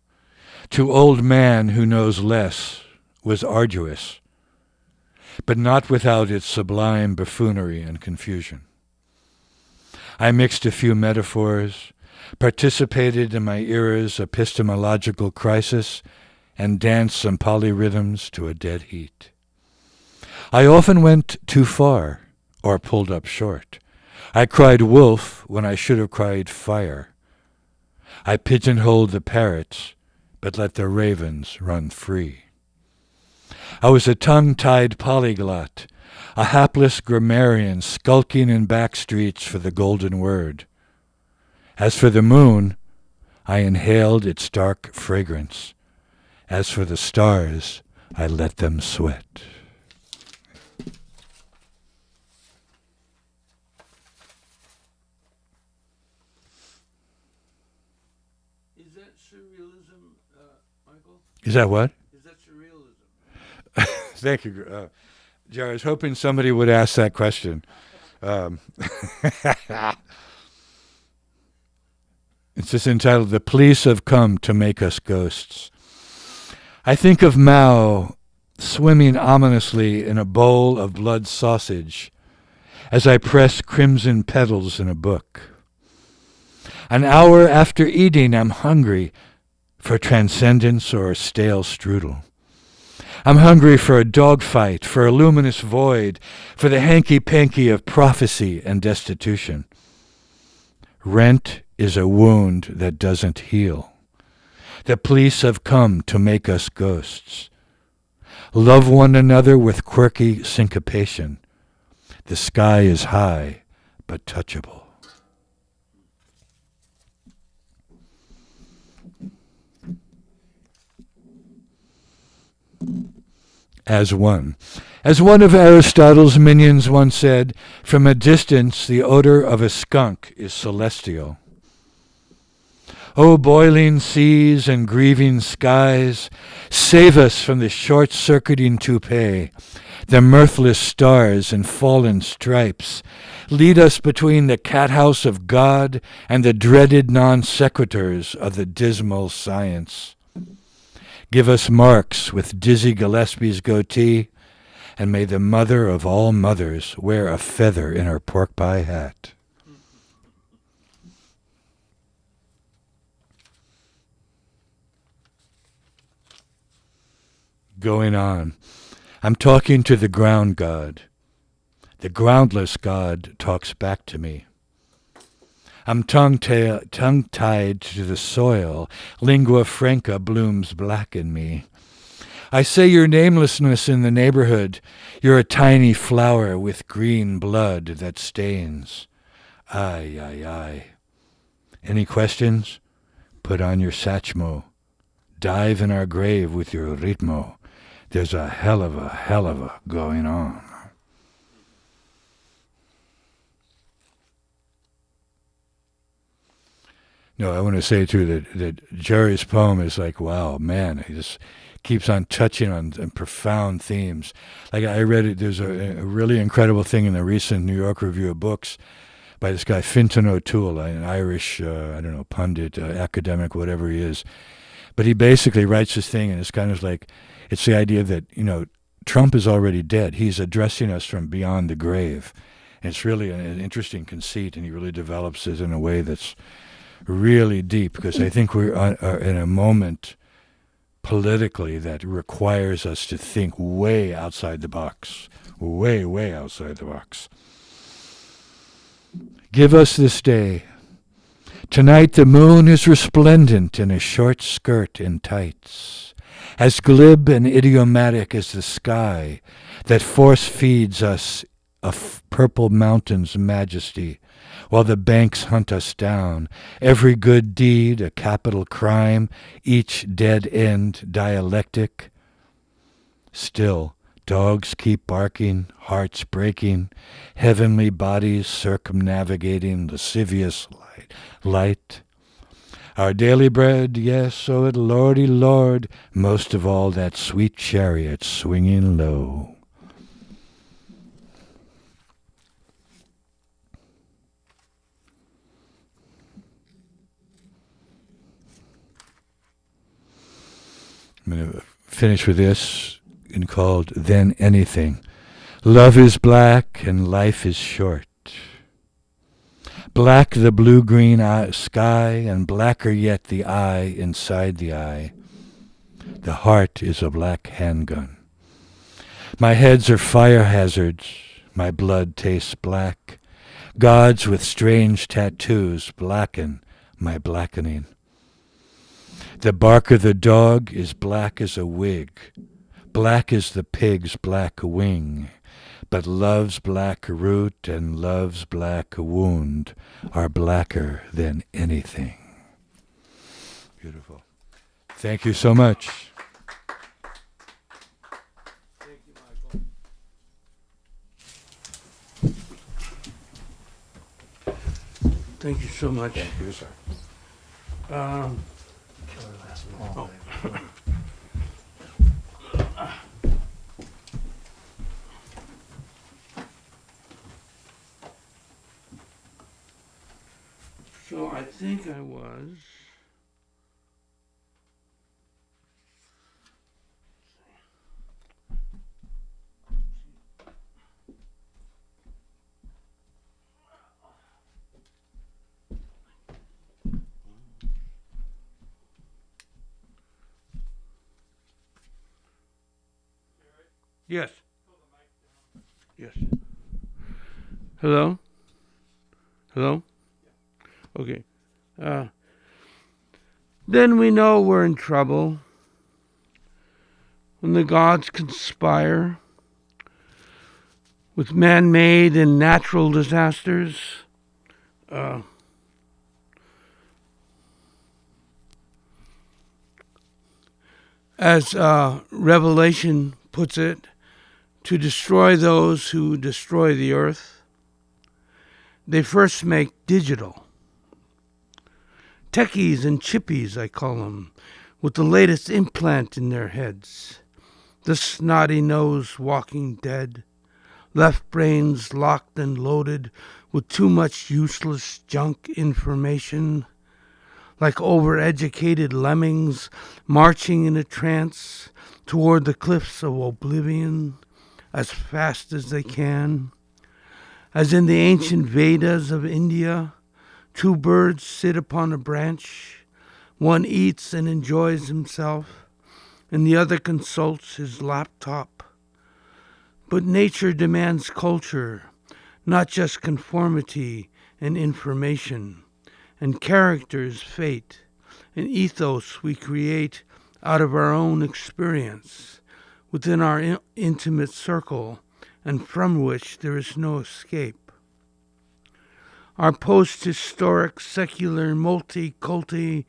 to old man who knows less was arduous, but not without its sublime buffoonery and confusion. I mixed a few metaphors, participated in my era's epistemological crisis, and danced some polyrhythms to a dead heat. I often went too far, or pulled up short. I cried wolf when I should have cried fire. I pigeonholed the parrots, but let the ravens run free. I was a tongue-tied polyglot, a hapless grammarian skulking in back streets for the golden word. As for the moon, I inhaled its dark fragrance. As for the stars, I let them sweat. Is that surrealism, Michael? Is that what? Is that surrealism? Thank you. Jerry, I was hoping somebody would ask that question. It's just entitled, "The Police Have Come to Make Us Ghosts." I think of Mao swimming ominously in a bowl of blood sausage as I press crimson petals in a book. An hour after eating, I'm hungry for transcendence or stale strudel. I'm hungry for a dogfight, for a luminous void, for the hanky-panky of prophecy and destitution. Rent is a wound that doesn't heal. The police have come to make us ghosts. Love one another with quirky syncopation. The sky is high, but touchable. As one. As one of Aristotle's minions once said, from a distance the odor of a skunk is celestial. O boiling seas and grieving skies, save us from the short-circuiting toupee, the mirthless stars and fallen stripes. Lead us between the cat-house of God and the dreaded non-sequiturs of the dismal science. Give us Marx with Dizzy Gillespie's goatee, and may the mother of all mothers wear a feather in her pork pie hat. Going on. I'm talking to the ground god. The groundless god talks back to me. I'm tongue-tied to the soil. Lingua franca blooms black in me. I say your namelessness in the neighborhood. You're a tiny flower with green blood that stains. Ay, ay, ay. Any questions? Put on your Satchmo. Dive in our grave with your ritmo. There's a hell of a going on. No, I want to say, too, that Jerry's poem is like, wow, man, he just keeps on touching on profound themes. Like I read it, there's a really incredible thing in the recent New York Review of Books by this guy, Fintan O'Toole, an Irish, pundit, academic, whatever he is. But he basically writes this thing, and it's kind of like, it's the idea that, Trump is already dead. He's addressing us from beyond the grave. And it's really an interesting conceit, and he really develops it in a way that's really deep, because I think we're in a moment politically that requires us to think way outside the box. Way, way outside the box. Give us this day. Tonight the moon is resplendent in a short skirt and tights, as glib and idiomatic as the sky that force-feeds us a purple mountain's majesty, while the banks hunt us down, every good deed a capital crime, each dead end dialectic. Still, dogs keep barking, hearts breaking, heavenly bodies circumnavigating lascivious light. Our daily bread, yes, oh, it lordy lord, most of all that sweet chariot swinging low. I'm going to finish with this, called Then Anything. Love is black and life is short. Black the blue-green sky, and blacker yet the eye inside the eye. The heart is a black handgun. My heads are fire hazards. My blood tastes black. Gods with strange tattoos blacken my blackening. The bark of the dog is black as a wig. Black as the pig's black wing. But love's black root and love's black wound are blacker than anything. Beautiful. Thank you so much. Thank you, Michael. Thank you so much. Thank you, sir. So I think I was. Yes. Yes. Hello? Hello? Okay. Then we know we're in trouble. When the gods conspire with man-made and natural disasters, as Revelation puts it, to destroy those who destroy the earth, they first make digital. Techies and chippies, I call them, with the latest implant in their heads. The snotty-nosed walking dead, left brains locked and loaded with too much useless junk information, like overeducated lemmings marching in a trance toward the cliffs of oblivion as fast as they can. As in the ancient Vedas of India, two birds sit upon a branch. One eats and enjoys himself, and the other consults his laptop. But nature demands culture, not just conformity and information, and characters, fate, and ethos we create out of our own experience, within our intimate circle, and from which there is no escape. Our post-historic, secular, multi-culti,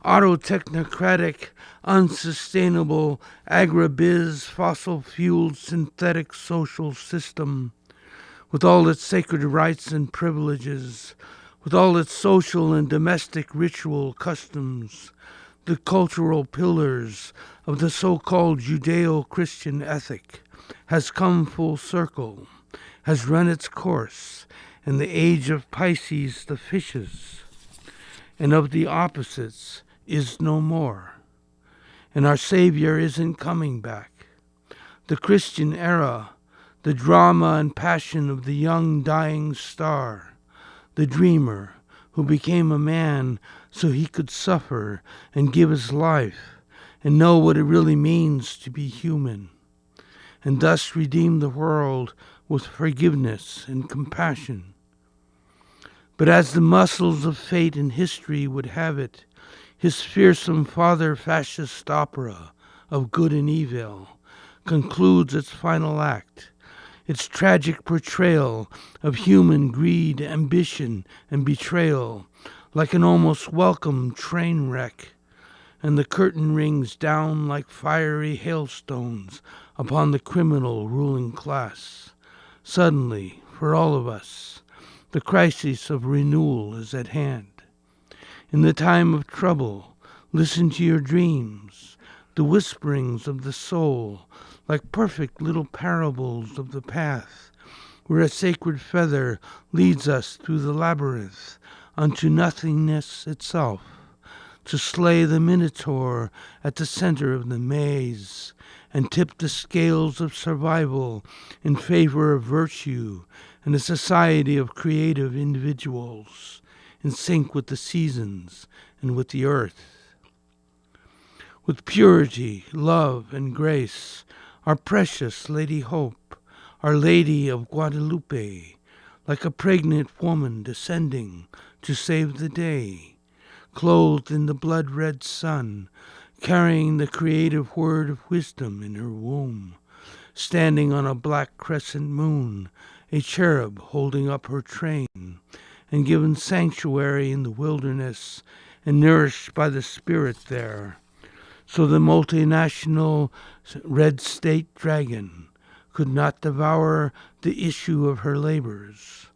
auto-technocratic, unsustainable, agribiz, fossil-fueled, synthetic social system, with all its sacred rights and privileges, with all its social and domestic ritual customs, the cultural pillars of the so-called Judeo-Christian ethic, has come full circle, has run its course, and the age of Pisces, the fishes, and of the opposites is no more. And our Savior isn't coming back. The Christian era, the drama and passion of the young dying star, the dreamer who became a man so he could suffer and give his life and know what it really means to be human, and thus redeem the world with forgiveness and compassion. But as the muscles of fate and history would have it, his fearsome father-fascist opera of good and evil concludes its final act, its tragic portrayal of human greed, ambition, and betrayal, like an almost welcome train wreck, and the curtain rings down like fiery hailstones upon the criminal ruling class. Suddenly, for all of us, the crisis of renewal is at hand. In the time of trouble, listen to your dreams, the whisperings of the soul, like perfect little parables of the path, where a sacred feather leads us through the labyrinth unto nothingness itself, to slay the minotaur at the center of the maze, and tip the scales of survival in favor of virtue and a society of creative individuals in sync with the seasons and with the earth. With purity, love, and grace, our precious Lady Hope, Our Lady of Guadalupe, like a pregnant woman descending to save the day, clothed in the blood-red sun, carrying the creative word of wisdom in her womb, standing on a black crescent moon, a cherub holding up her train, and given sanctuary in the wilderness and nourished by the Spirit there. So the multinational red state dragon could not devour the issue of her labors.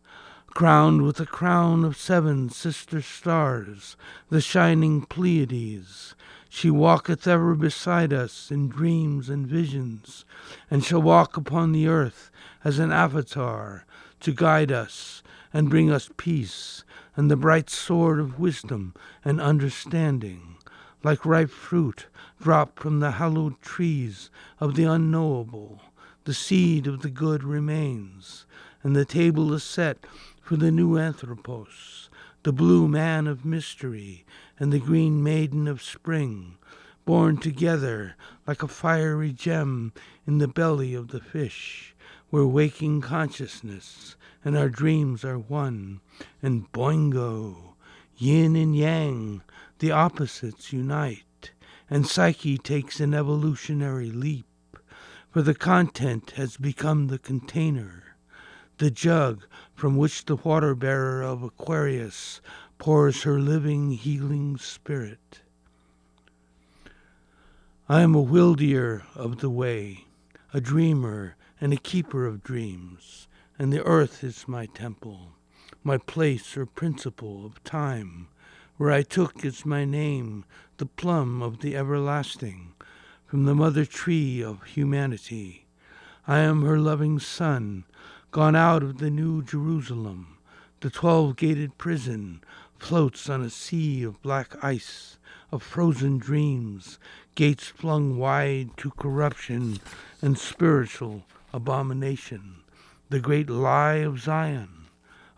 Crowned with a crown of 7 sister stars, the shining Pleiades, she walketh ever beside us in dreams and visions, and shall walk upon the earth as an avatar to guide us and bring us peace and the bright sword of wisdom and understanding, like ripe fruit dropped from the hallowed trees of the unknowable. The seed of the good remains, and the table is set for the new Anthropos, the blue man of mystery and the green maiden of spring, born together like a fiery gem in the belly of the fish, where waking consciousness and our dreams are one, and boingo, yin and yang, the opposites unite, and psyche takes an evolutionary leap, for the content has become the container, the jug from which the water-bearer of Aquarius pours her living, healing spirit. I am a wilder of the way, a dreamer and a keeper of dreams, and the earth is my temple, my place or principle of time, where I took as my name the plum of the everlasting, from the mother tree of humanity. I am her loving son, gone out of the new Jerusalem. The 12-gated prison floats on a sea of black ice, of frozen dreams, gates flung wide to corruption and spiritual abomination. The great lie of Zion,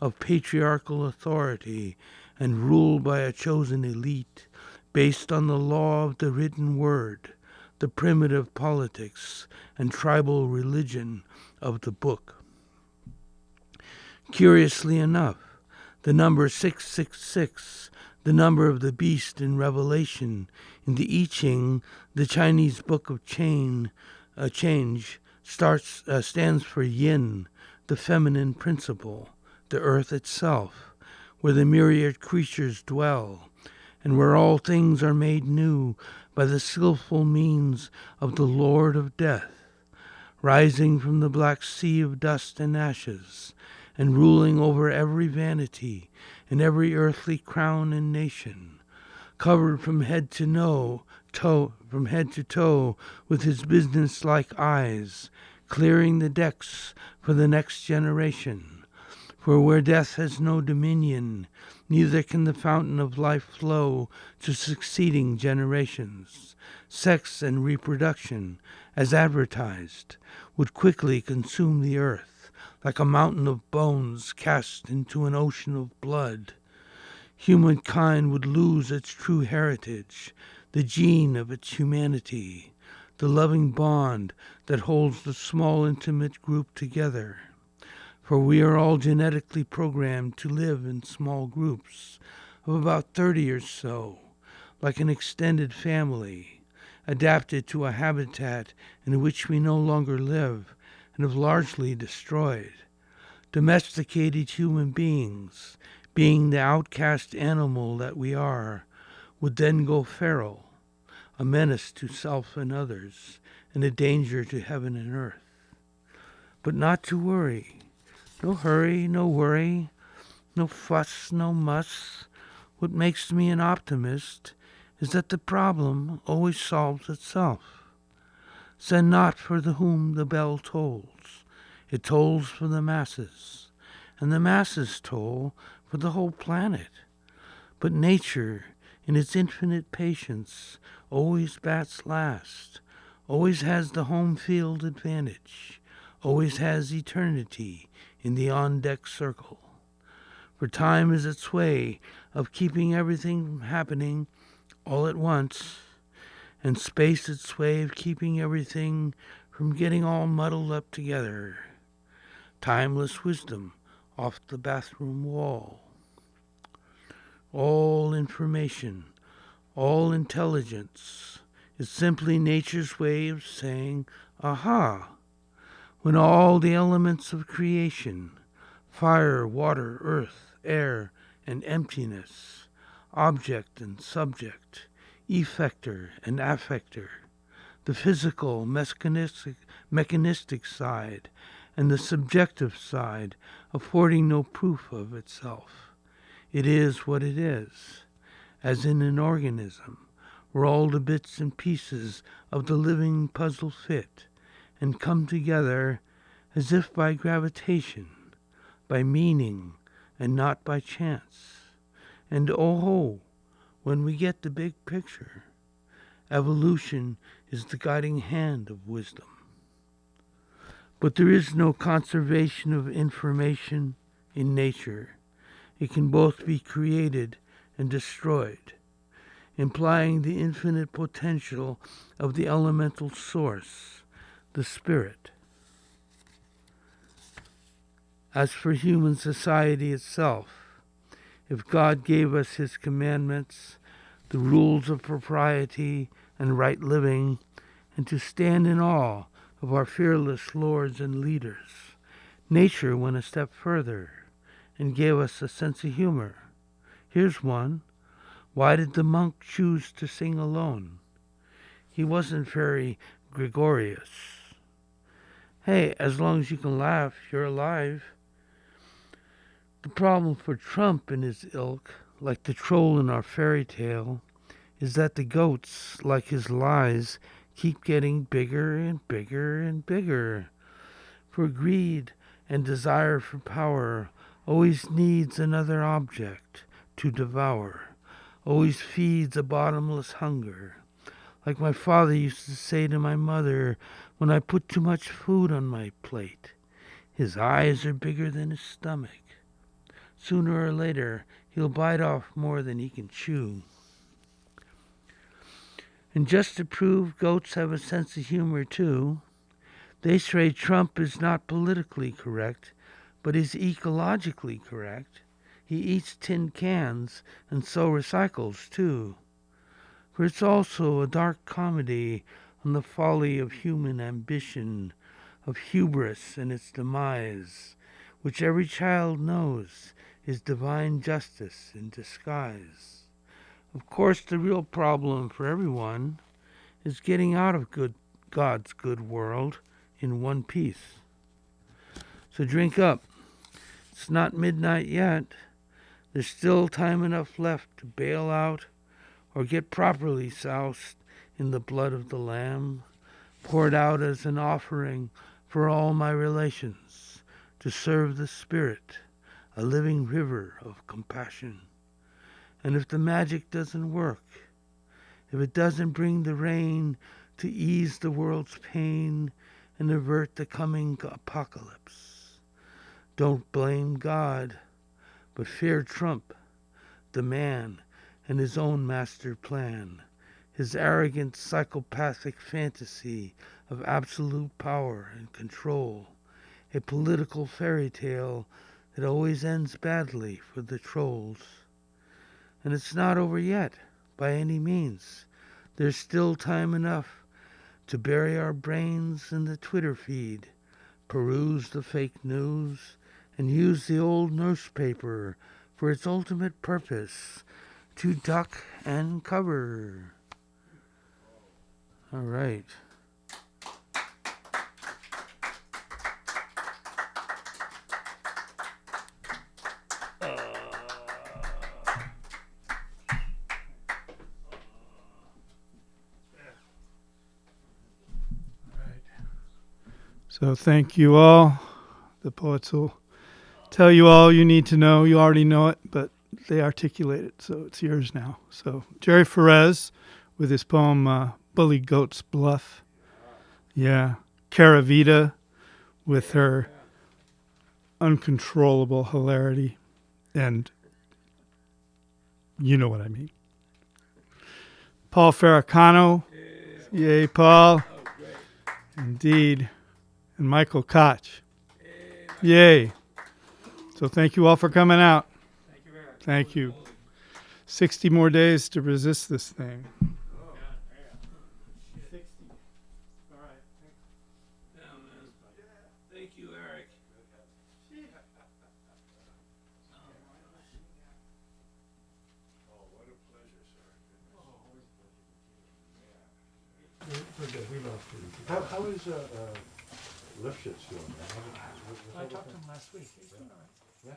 of patriarchal authority and ruled by a chosen elite, based on the law of the written word, the primitive politics and tribal religion of the book. Curiously enough, the number 666, the number of the beast in Revelation, in the I Ching, the Chinese book of change, stands for yin, the feminine principle, the earth itself, where the myriad creatures dwell, and where all things are made new by the skillful means of the Lord of Death, rising from the black sea of dust and ashes, and ruling over every vanity and every earthly crown and nation, covered from head to toe with his business-like eyes, clearing the decks for the next generation. For where death has no dominion, neither can the fountain of life flow to succeeding generations. Sex and reproduction, as advertised, would quickly consume the earth, like a mountain of bones cast into an ocean of blood. Humankind would lose its true heritage, the gene of its humanity, the loving bond that holds the small intimate group together. For we are all genetically programmed to live in small groups of about 30 or so, like an extended family, adapted to a habitat in which we no longer live and have largely destroyed. Domesticated human beings, being the outcast animal that we are, would then go feral, a menace to self and others, and a danger to heaven and earth. But not to worry. No hurry, no worry, no fuss, no muss. What makes me an optimist is that the problem always solves itself. Send not for the whom the bell tolls. It tolls for the masses, and the masses toll for the whole planet. But nature, in its infinite patience, always bats last, always has the home field advantage, always has eternity in the on-deck circle. For time is its way of keeping everything from happening all at once, and space its way of keeping everything from getting all muddled up together. Timeless wisdom off the bathroom wall. All information, all intelligence is simply nature's way of saying, aha, when all the elements of creation, fire, water, earth, air, and emptiness, object and subject, effector and affector, the physical, mechanistic side, and the subjective side, affording no proof of itself. It is what it is, as in an organism, where all the bits and pieces of the living puzzle fit and come together as if by gravitation, by meaning, and not by chance. And oh, when we get the big picture, evolution is the guiding hand of wisdom. But there is no conservation of information in nature. It can both be created and destroyed, implying the infinite potential of the elemental source, the spirit. As for human society itself, if God gave us his commandments, the rules of propriety and right living, and to stand in awe of our fearless lords and leaders, nature went a step further and gave us a sense of humor. Here's one. Why did the monk choose to sing alone? He wasn't very gregarious. Hey, as long as you can laugh, you're alive. The problem for Trump and his ilk, like the troll in our fairy tale, is that the goats, like his lies, keep getting bigger and bigger and bigger. For greed and desire for power always needs another object to devour, always feeds a bottomless hunger. Like my father used to say to my mother when I put too much food on my plate, his eyes are bigger than his stomach. Sooner or later, he'll bite off more than he can chew. And just to prove goats have a sense of humor too, they say Trump is not politically correct, but is ecologically correct. He eats tin cans and so recycles too. For it's also a dark comedy on the folly of human ambition, of hubris and its demise, which every child knows is divine justice in disguise. Of course, the real problem for everyone is getting out of God's good world in one piece. So drink up. It's not midnight yet. There's still time enough left to bail out or get properly soused in the blood of the Lamb, poured out as an offering for all my relations, to serve the Spirit, a living river of compassion. And if the magic doesn't work, if it doesn't bring the rain to ease the world's pain and avert the coming apocalypse, don't blame God, but fear Trump, the man, and his own master plan, his arrogant psychopathic fantasy of absolute power and control, a political fairy tale that always ends badly for the trolls. And it's not over yet, by any means. There's still time enough to bury our brains in the Twitter feed, peruse the fake news, and use the old newspaper for its ultimate purpose, to duck and cover. All right. So thank you all. The poets will tell you all you need to know. You already know it, but they articulate it, so it's yours now. So Jerry Ferraz with his poem Bully Goat's Bluff. Yeah. Cara Vida with her uncontrollable hilarity. And you know what I mean. Paul Fericano. Yay, Paul. Indeed. And Michael Koch. Yay. So thank you all for coming out. Thank you, Eric. Thank you. 60 more days to resist this thing. 60. All right. Thank you, Eric. How is Lifshitz doing? I talked to him last week. He's doing all right. Yeah,